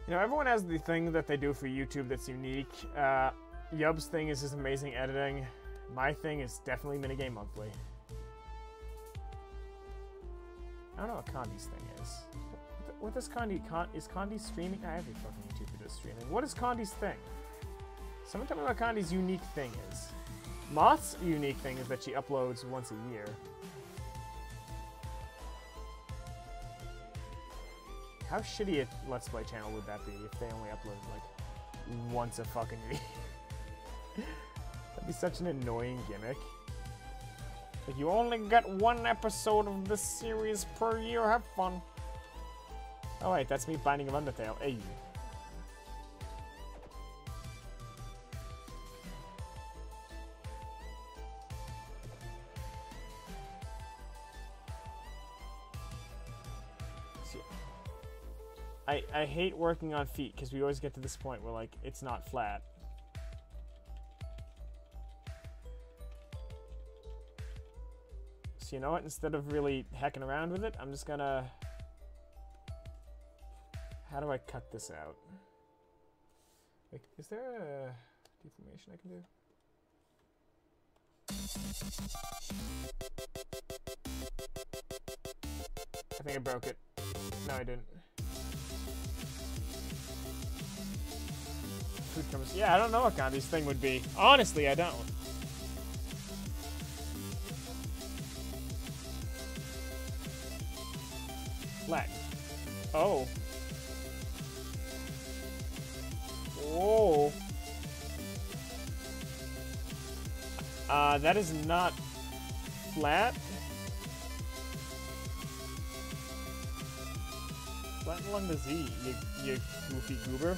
You know, everyone has the thing that they do for YouTube that's unique. Yub's thing is his amazing editing. My thing is definitely Minigame Monthly. I don't know what Condi's thing is. What does Condi... is Condi streaming? I every fucking YouTuber does streaming. What is Condi's thing? Someone tell me what Condi's unique thing is. Moth's unique thing is that she uploads once a year. How shitty a Let's Play channel would that be if they only uploaded, like, once a fucking year? That'd be such an annoying gimmick. Like, you only get one episode of this series per year, have fun. Oh wait, that's me Binding of Undertale. Hey. I hate working on feet, because we always get to this point where, like, it's not flat. So you know what? Instead of really hecking around with it, I'm just gonna... How do I cut this out? Like, is there a deformation I can do? I think I broke it. No, I didn't. comes... Yeah, I don't know what Gandhi's thing would be. Honestly, I don't. Flat. Oh. Oh. That is not flat. Flat along the Z, you goofy goober.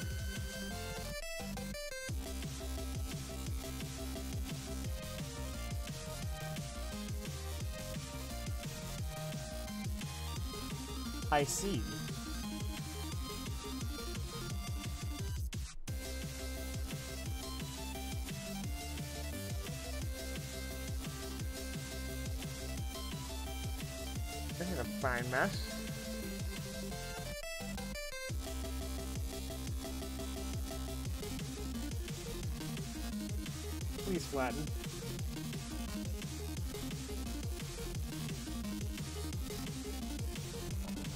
I see. This is a fine mess. Please flatten.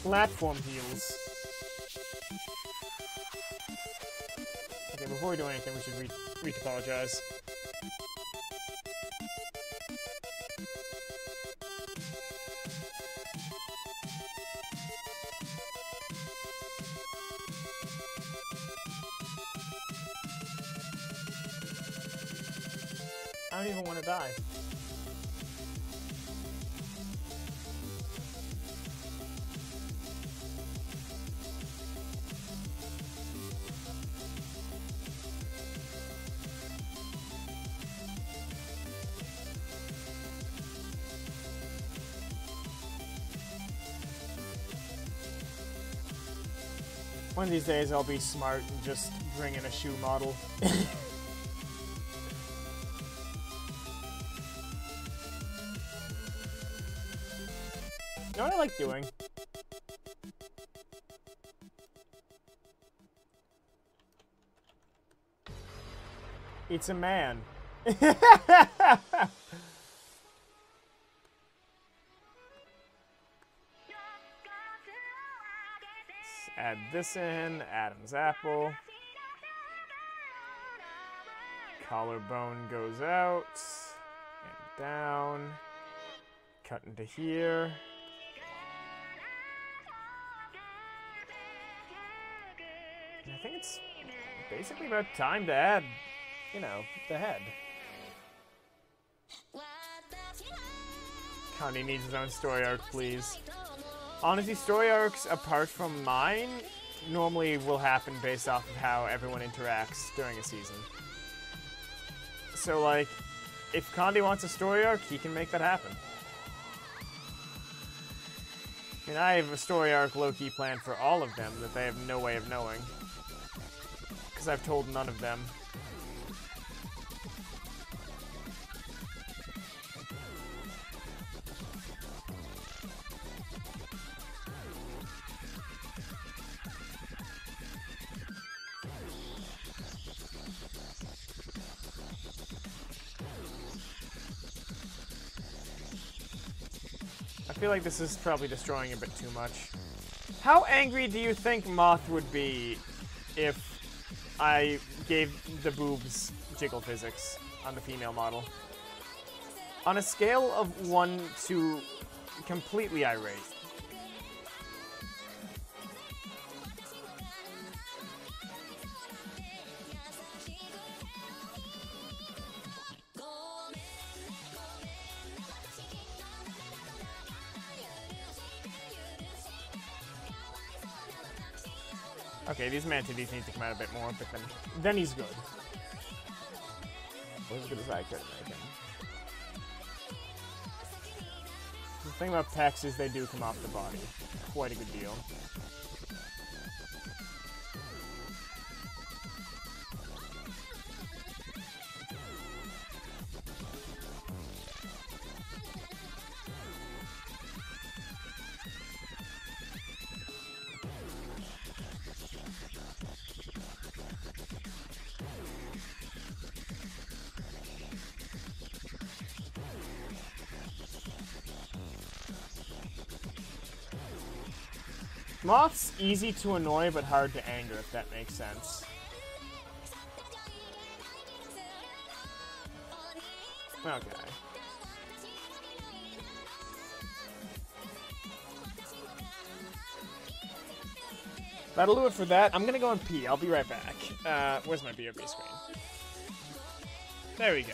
Platform heals. Okay, before we do anything, we should re-apologize. I don't even want to die. One of these days I'll be smart and just bring in a shoe model. You know what I like doing? It's a man. Add this in, Adam's apple. Collarbone goes out and down. Cut into here. And I think it's basically about time to add, you know, the head. Connie needs his own story arc, please. Honestly, story arcs, apart from mine, normally will happen based off of how everyone interacts during a season. So, like, if Condi wants a story arc, he can make that happen. I mean, I have a story arc low-key planned for all of them that they have no way of knowing. Because I've told none of them. I feel like this is probably destroying a bit too much. How angry do you think Moth would be if I gave the boobs jiggle physics on the female model? On a scale of 1 to completely irate. Okay, these Mantides need to come out a bit more, but then he's good. As good as I could make him. The thing about pecs is they do come off the body. Quite a good deal. Moth's easy to annoy, but hard to anger, if that makes sense. Okay. That'll do it for that. I'm gonna go and pee. I'll be right back. Where's my POV screen? There we go.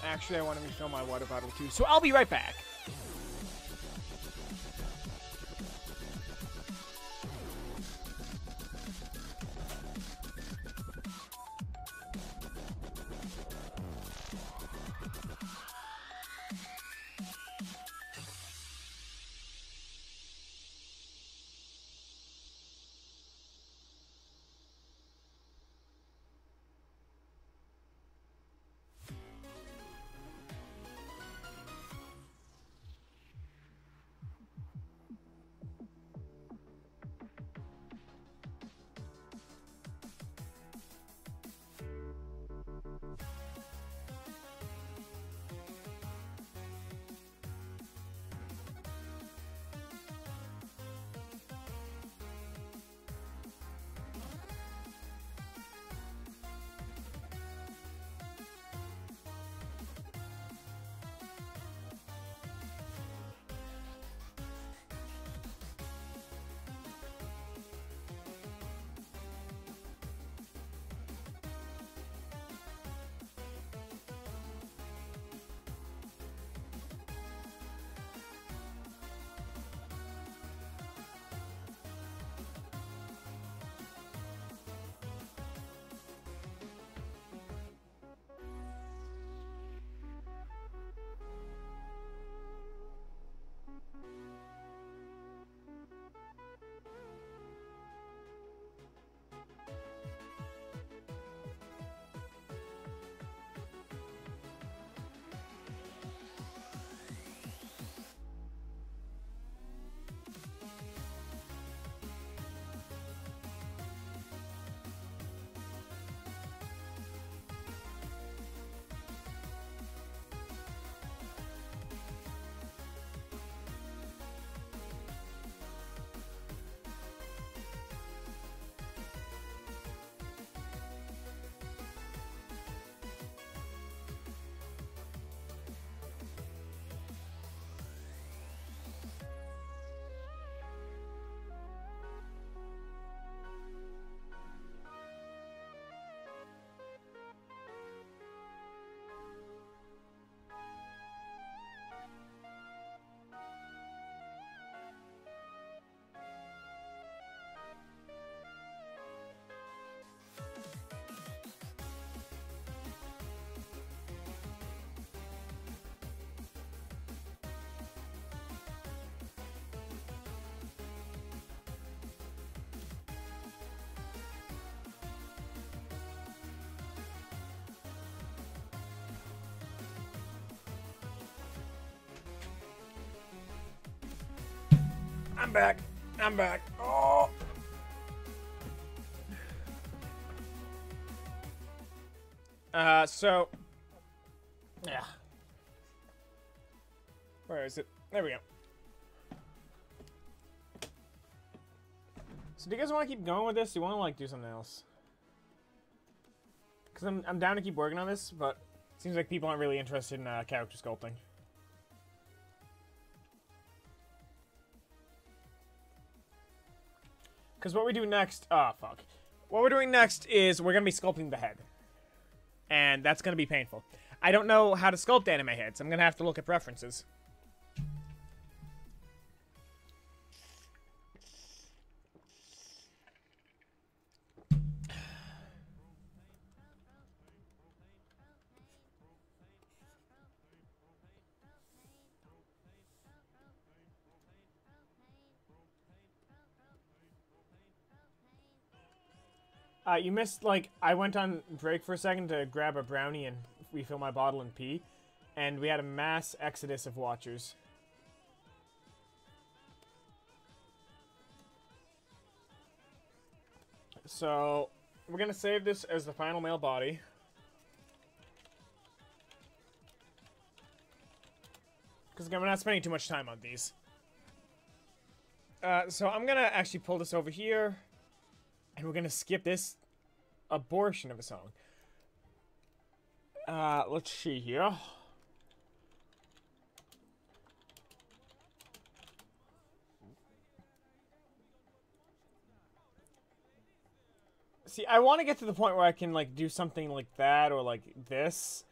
Actually, I want to refill my water bottle too, so I'll be right back. I'm back. I'm back. Oh. So. Yeah. Where is it? There we go. So do you guys want to keep going with this? Do you want to, like, do something else? Because I'm down to keep working on this, but Seems like people aren't really interested in character sculpting. Because what we do next... Oh, fuck. What we're doing next is we're going to be sculpting the head. And that's going to be painful. I don't know how to sculpt anime heads. I'm going to have to look at preferences. You missed, like, I went on break for a second to grab a brownie and refill my bottle and pee. And we had a mass exodus of watchers. So, we're going to save this as the final male body. Because again, we're not spending too much time on these. So I'm going to actually pull this over here. And we're going to skip this abortion of a song. Let's see here. See, I want to get to the point where I can, like, do something like that or, like, this.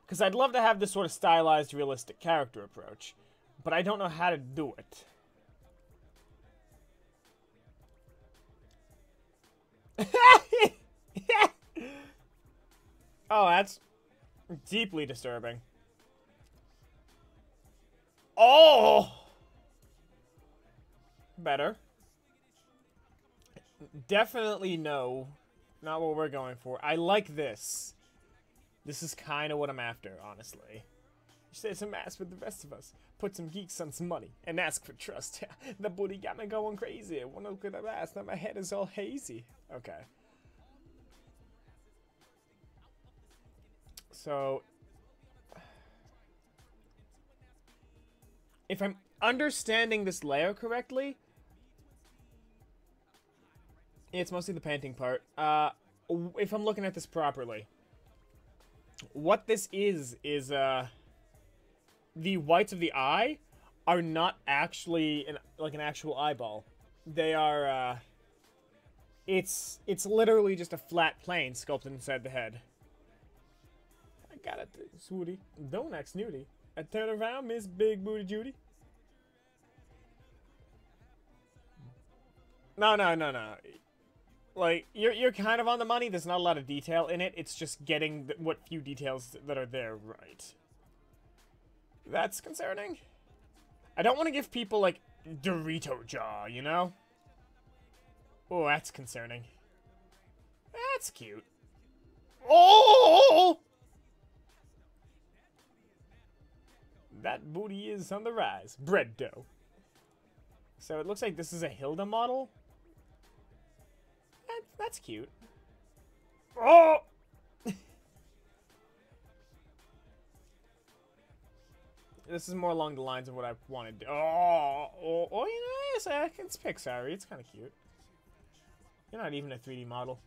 Because I'd love to have this sort of stylized, realistic character approach. But I don't know how to do it. Oh, that's deeply disturbing. Oh! Better. Definitely no. Not what we're going for. I like this. This is kind of what I'm after, honestly. You say some ass with the rest of us. Put some geeks on some money and ask for trust. The booty got me going crazy. Wanna look at the ass, now my head is all hazy. Okay. So, if I'm understanding this layer correctly, it's mostly the painting part. If I'm looking at this properly, what this is the whites of the eye are not actually like an actual eyeball. They are, it's literally just a flat plane sculpted inside the head. I got it, sweetie. Don't act snooty. I turn around, Miss Big Booty Judy. No. Like, you're kind of on the money. There's not a lot of detail in it. It's just getting what few details that are there right. That's concerning. I don't want to give people, like, Dorito jaw, you know? Oh, that's concerning. That's cute. Oh! That booty is on the rise. Bread dough. So it looks like this is a Hilda model. That's cute. Oh! This is more along the lines of what I wanted to do. Oh, you know, it's Pixar. It's kind of cute. You're not even a 3D model.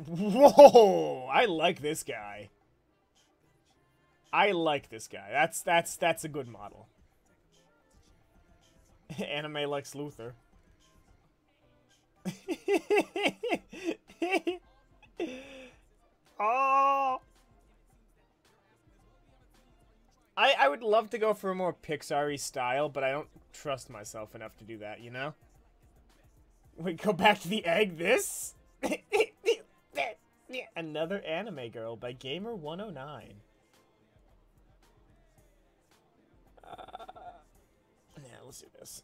Whoa! I like this guy. I like this guy. That's a good model. Anime Lex Luthor. Oh! I would love to go for a more Pixar-y style, but I don't trust myself enough to do that, you know? We go back to the egg, this? Another Anime Girl by Gamer109. Yeah, let's do this.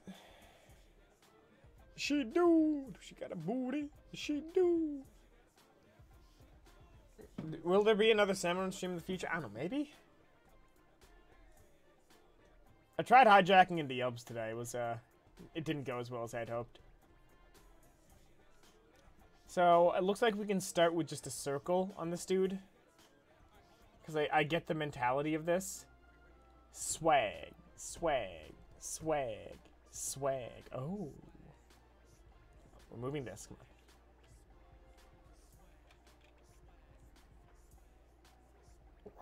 She do. She got a booty. She do. Will there be another Samurai stream in the future? I don't know, maybe? I tried hijacking into Yubs today. It didn't go as well as I had hoped. So, it looks like we can start with just a circle on this dude. Because I get the mentality of this. Swag. Swag. Swag. Swag. Oh. We're moving this. Come on.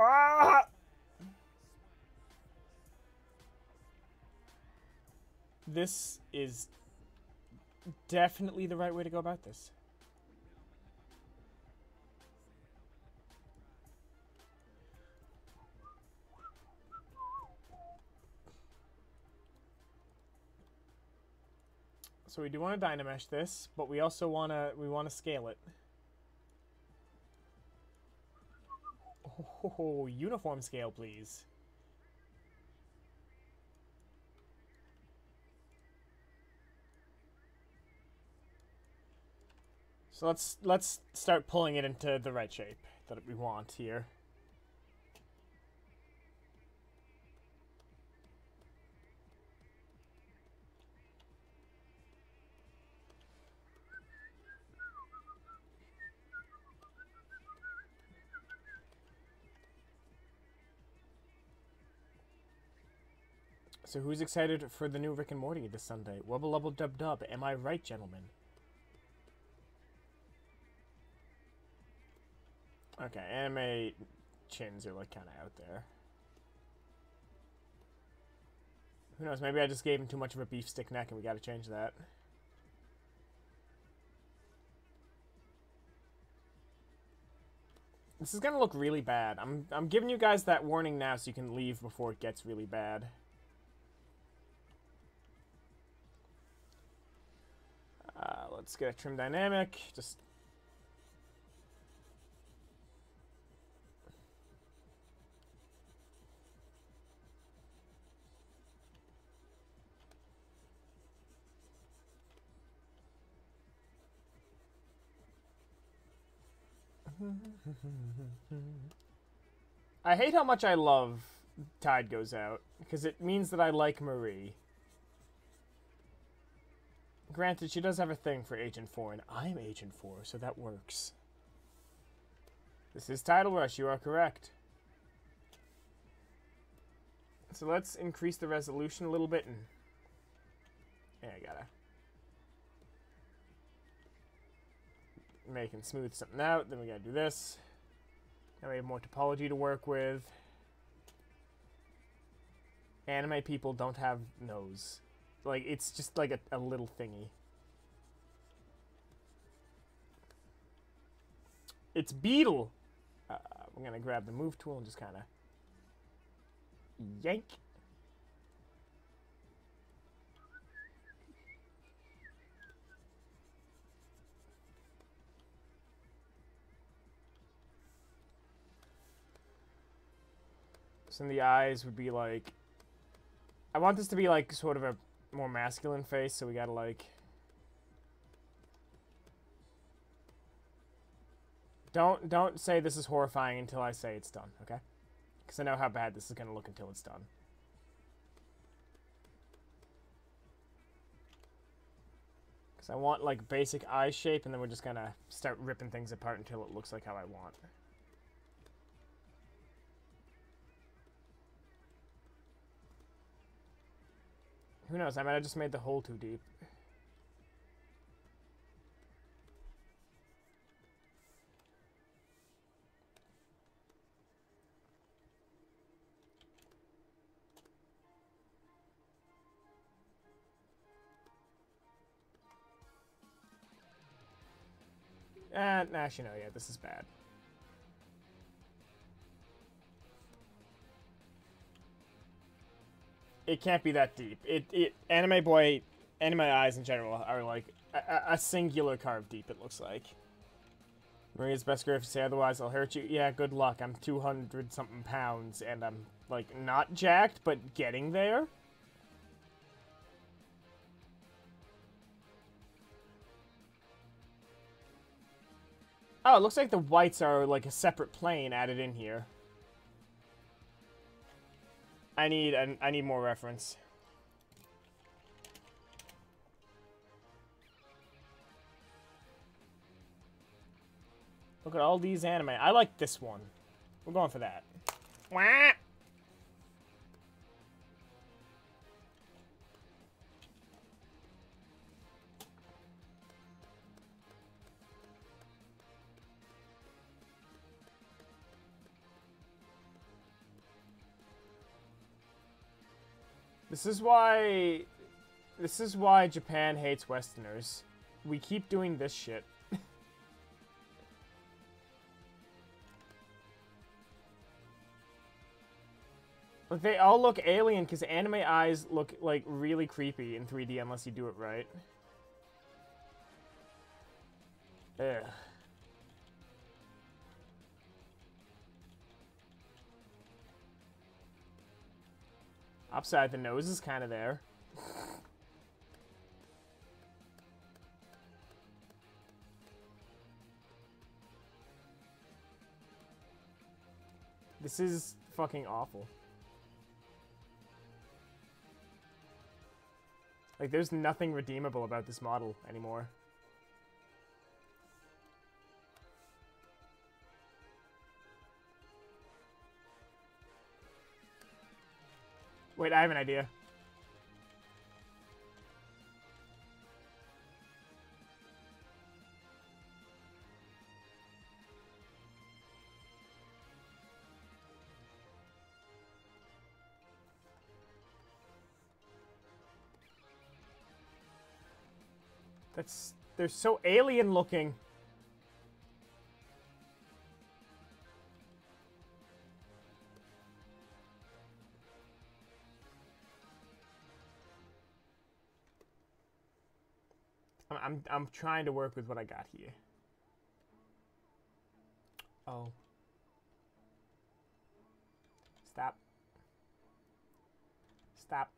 Ah! This is definitely the right way to go about this. So we do want to dynamesh this, but we also want to scale it. Oh, uniform scale, please. So let's start pulling it into the right shape that we want here. So who's excited for the new Rick and Morty this Sunday? Wubble lubble dub dub. Am I right, gentlemen? Okay, anime chins are like kind of out there. Who knows? Maybe I just gave him too much of a beef stick neck, and we got to change that. This is gonna look really bad. I'm giving you guys that warning now so you can leave before it gets really bad. Let's get a trim dynamic. Just I hate how much I love Tide Goes Out, because it means that I like Marie. Granted, she does have a thing for Agent 4, and I'm Agent 4, so that works. This is Tidal Rush, you are correct. So let's increase the resolution a little bit, and... yeah, I gotta... make and smooth something out, then we gotta do this. Now we have more topology to work with. Anime people don't have nose. Like, it's just like a little thingy. It's Beetle! We're gonna grab the move tool and just kind of yank. So then the eyes would be like... I want this to be like sort of a more masculine face, so we gotta like... Don't say this is horrifying until I say it's done, okay? Because I know how bad this is gonna look until it's done. Because I want like basic eye shape, and then we're just gonna start ripping things apart until it looks like how I want. Who knows? I might have just made the hole too deep. Actually, no, yeah, this is bad. It can't be that deep. Anime eyes in general are like a singular carve deep, it looks like. Maria's best girl, if you say otherwise, I'll hurt you. Yeah, good luck. I'm 200-something pounds, and I'm, like, not jacked, but getting there. Oh, it looks like the whites are, like, a separate plane added in here. I need more reference. Look at all these anime. I like this one. We're going for that. Wah! This is why... This is why Japan hates Westerners. We keep doing this shit. But they all look alien because anime eyes look, like, really creepy in 3D unless you do it right. Ugh. Upside, the nose is kind of there. This is fucking awful. Like, there's nothing redeemable about this model anymore. Wait, I have an idea. They're so alien looking. I'm trying to work with what I got here. Oh. Stop. Stop.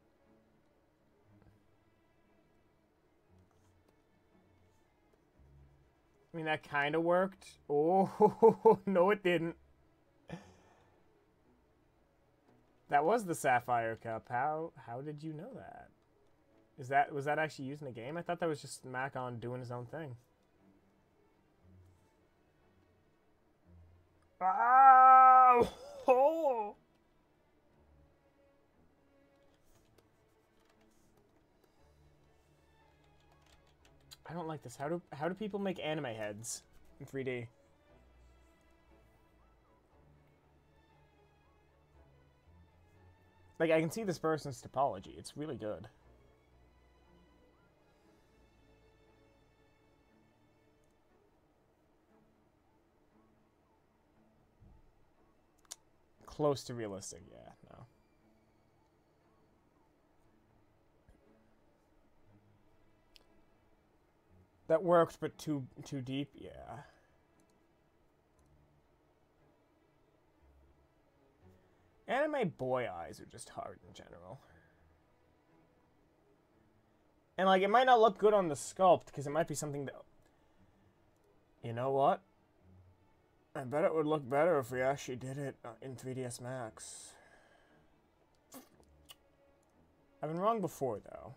I mean, that kind of worked. Oh, no it didn't. That was the Sapphire Cup. How did you know that? Was that actually used in the game? I thought that was just Macon doing his own thing. Oh! Oh! I don't like this. How do people make anime heads in 3D? Like, I can see this person's topology. It's really good. Close to realistic, yeah, no. That worked, but too deep, yeah. Anime boy eyes are just hard in general. And, like, it might not look good on the sculpt, because it might be something that... You know what? I bet it would look better if we actually did it in 3ds Max. I've been wrong before, though.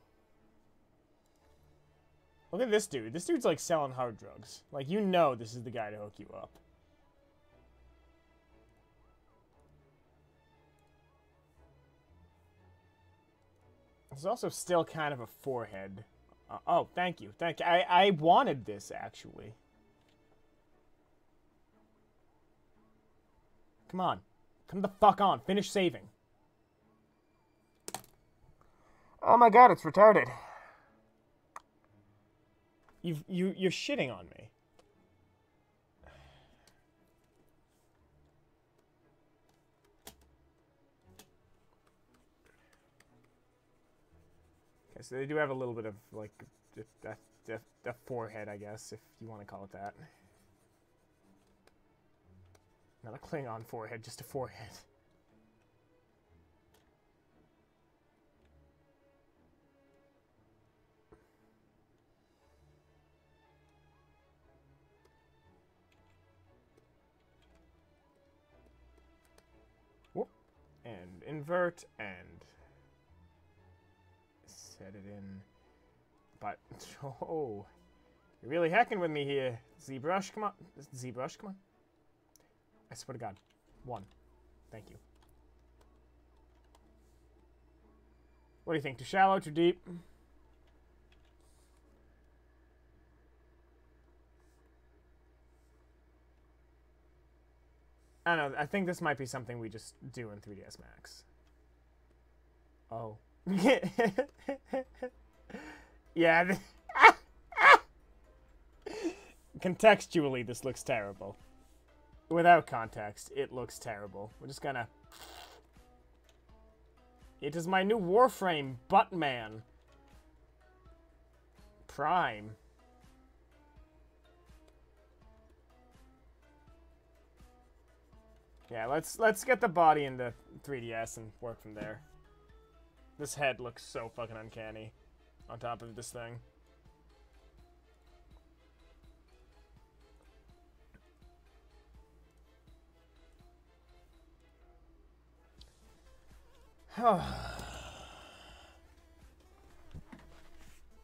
Look at this dude. This dude's, like, selling hard drugs. Like, you know this is the guy to hook you up. There's also still kind of a forehead. Oh, thank you. Thank you. I wanted this, actually. Come on. Come the fuck on. Finish saving. Oh my god, it's retarded. You're shitting on me. Okay, so they do have a little bit of, like, the forehead, I guess, if you want to call it that. Not a Klingon forehead, just a forehead. Whoop. And invert, and set it in. But, oh, you're really hacking with me here. ZBrush, come on. ZBrush, come on. I swear to God. 1. Thank you. What do you think? Too shallow? Too deep? I don't know. I think this might be something we just do in 3ds Max. Oh. Yeah. Contextually, this looks terrible. Without context, it looks terrible. We're just gonna... It is my new Warframe, Buttman. Prime. Yeah, let's get the body into 3DS and work from there. This head looks so fucking uncanny on top of this thing.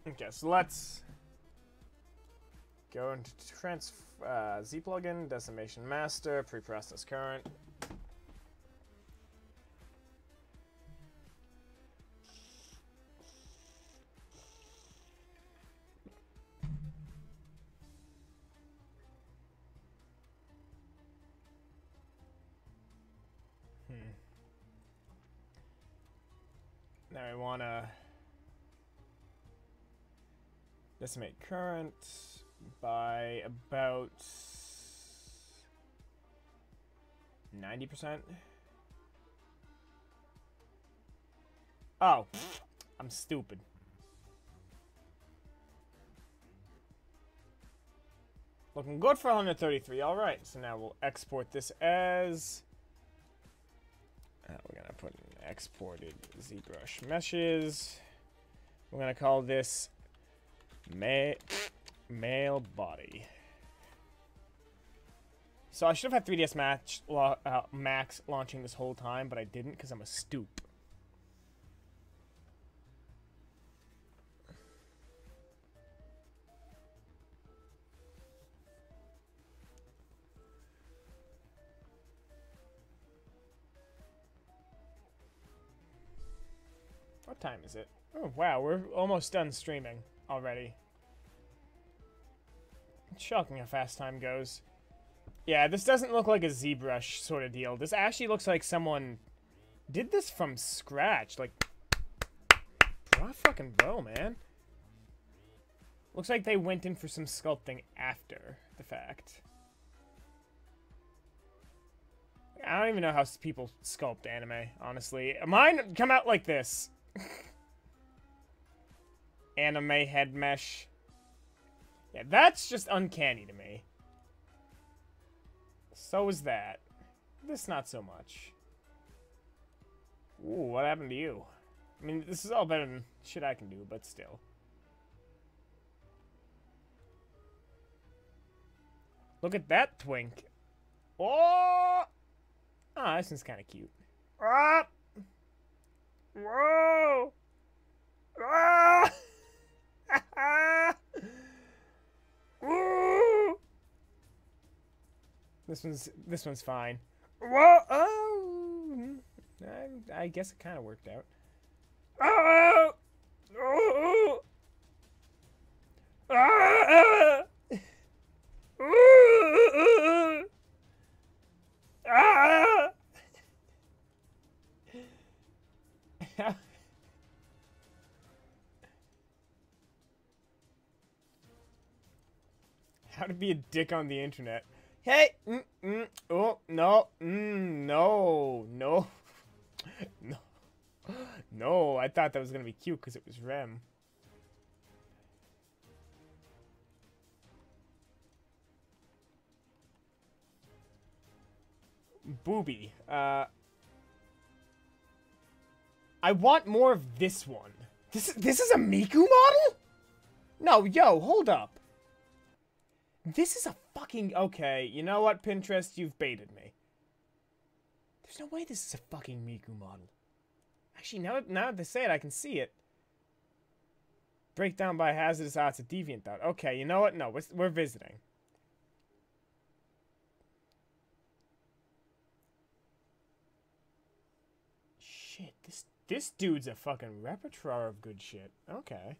Okay, so let's go into Z plugin, decimation master, preprocess current. Now I want to decimate current by about 90%. Oh, I'm stupid. Looking good for 133. All right, so now we'll export this as... we're gonna put in exported ZBrush meshes. We're gonna call this male body. So I should have had 3ds Max launching this whole time, but I didn't because I'm a stoop. What time is it? Oh, wow, we're almost done streaming already. It's shocking how fast time goes. Yeah, this doesn't look like a ZBrush sort of deal. This actually looks like someone did this from scratch. Like, bro, man. Looks like they went in for some sculpting after the fact. I don't even know how people sculpt anime, honestly. Mine come out like this. Anime head mesh. Yeah, that's just uncanny to me. So is that. This not so much. Ooh, what happened to you? I mean, this is all better than shit I can do, but still. Look at that twink. Oh! Ah, this one's kind of cute. Ah! Whoa! Ah! This one's fine. Whoa! Oh! I guess it kind of worked out. Oh! Oh! Ah! Ah! How to be a dick on the internet. Hey! Oh, no. No. No. No. No, I thought that was going to be cute because it was Rem. Booby. I want more of this one. This is a Miku model? No, yo, hold up. This is a fucking... Okay, you know what, Pinterest? You've baited me. There's no way this is a fucking Miku model. Actually, now that they say it, I can see it. Breakdown by hazardous arts of deviant thought. Okay, you know what? No, we're visiting. Shit, this dude's a fucking repertoire of good shit. Okay.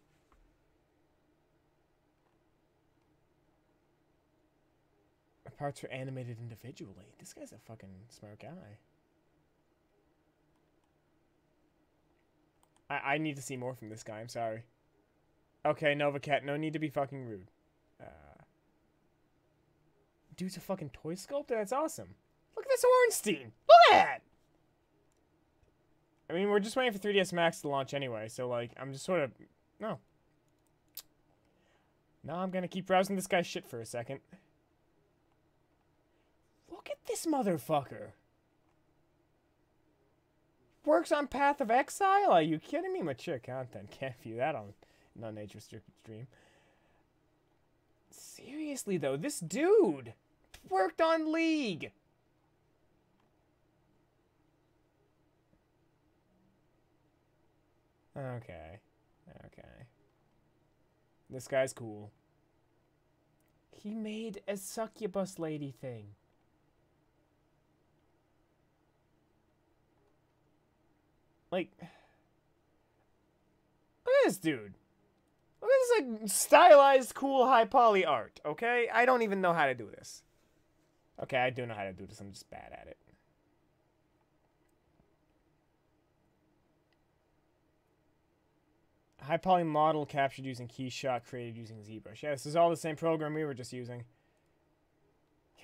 Parts are animated individually. This guy's a fucking smart guy. I need to see more from this guy. I'm sorry. Okay, Nova Cat, no need to be fucking rude. Dude's a fucking toy sculptor? That's awesome. Look at this Ornstein! Look at that! I mean, we're just waiting for 3DS Max to launch anyway, so, like, I'm just sort of... No. No, I'm gonna keep browsing this guy's shit for a second. Look at this motherfucker! Works on Path of Exile? Are you kidding me? Mature content. Can't view that on non-age restricted stream. Seriously, though, this dude worked on League! Okay. Okay. This guy's cool. He made a succubus lady thing. Like, look at this dude. Look at this, like, stylized, cool, high poly art, okay? I don't even know how to do this. Okay, I do know how to do this. I'm just bad at it. High poly model captured using Keyshot, created using ZBrush. Yeah, this is all the same program we were just using.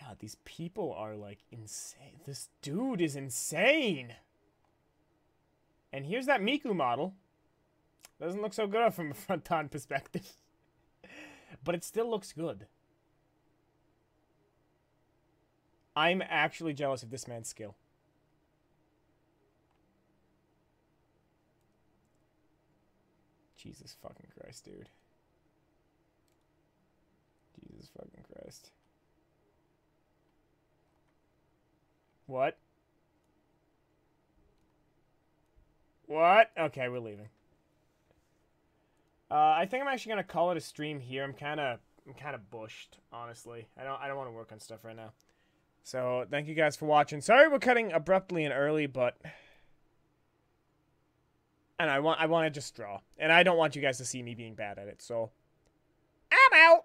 God, these people are, like, insane. This dude is insane. And here's that Miku model. Doesn't look so good from a front-on perspective. But it still looks good. I'm actually jealous of this man's skill. Jesus fucking Christ, dude. Jesus fucking Christ. What? What? Okay, we're leaving. I think I'm actually gonna call it a stream here. I'm kind of bushed, honestly. I don't want to work on stuff right now. So thank you guys for watching. Sorry we're cutting abruptly and early, but and I want to just draw, and I don't want you guys to see me being bad at it. So I'm out.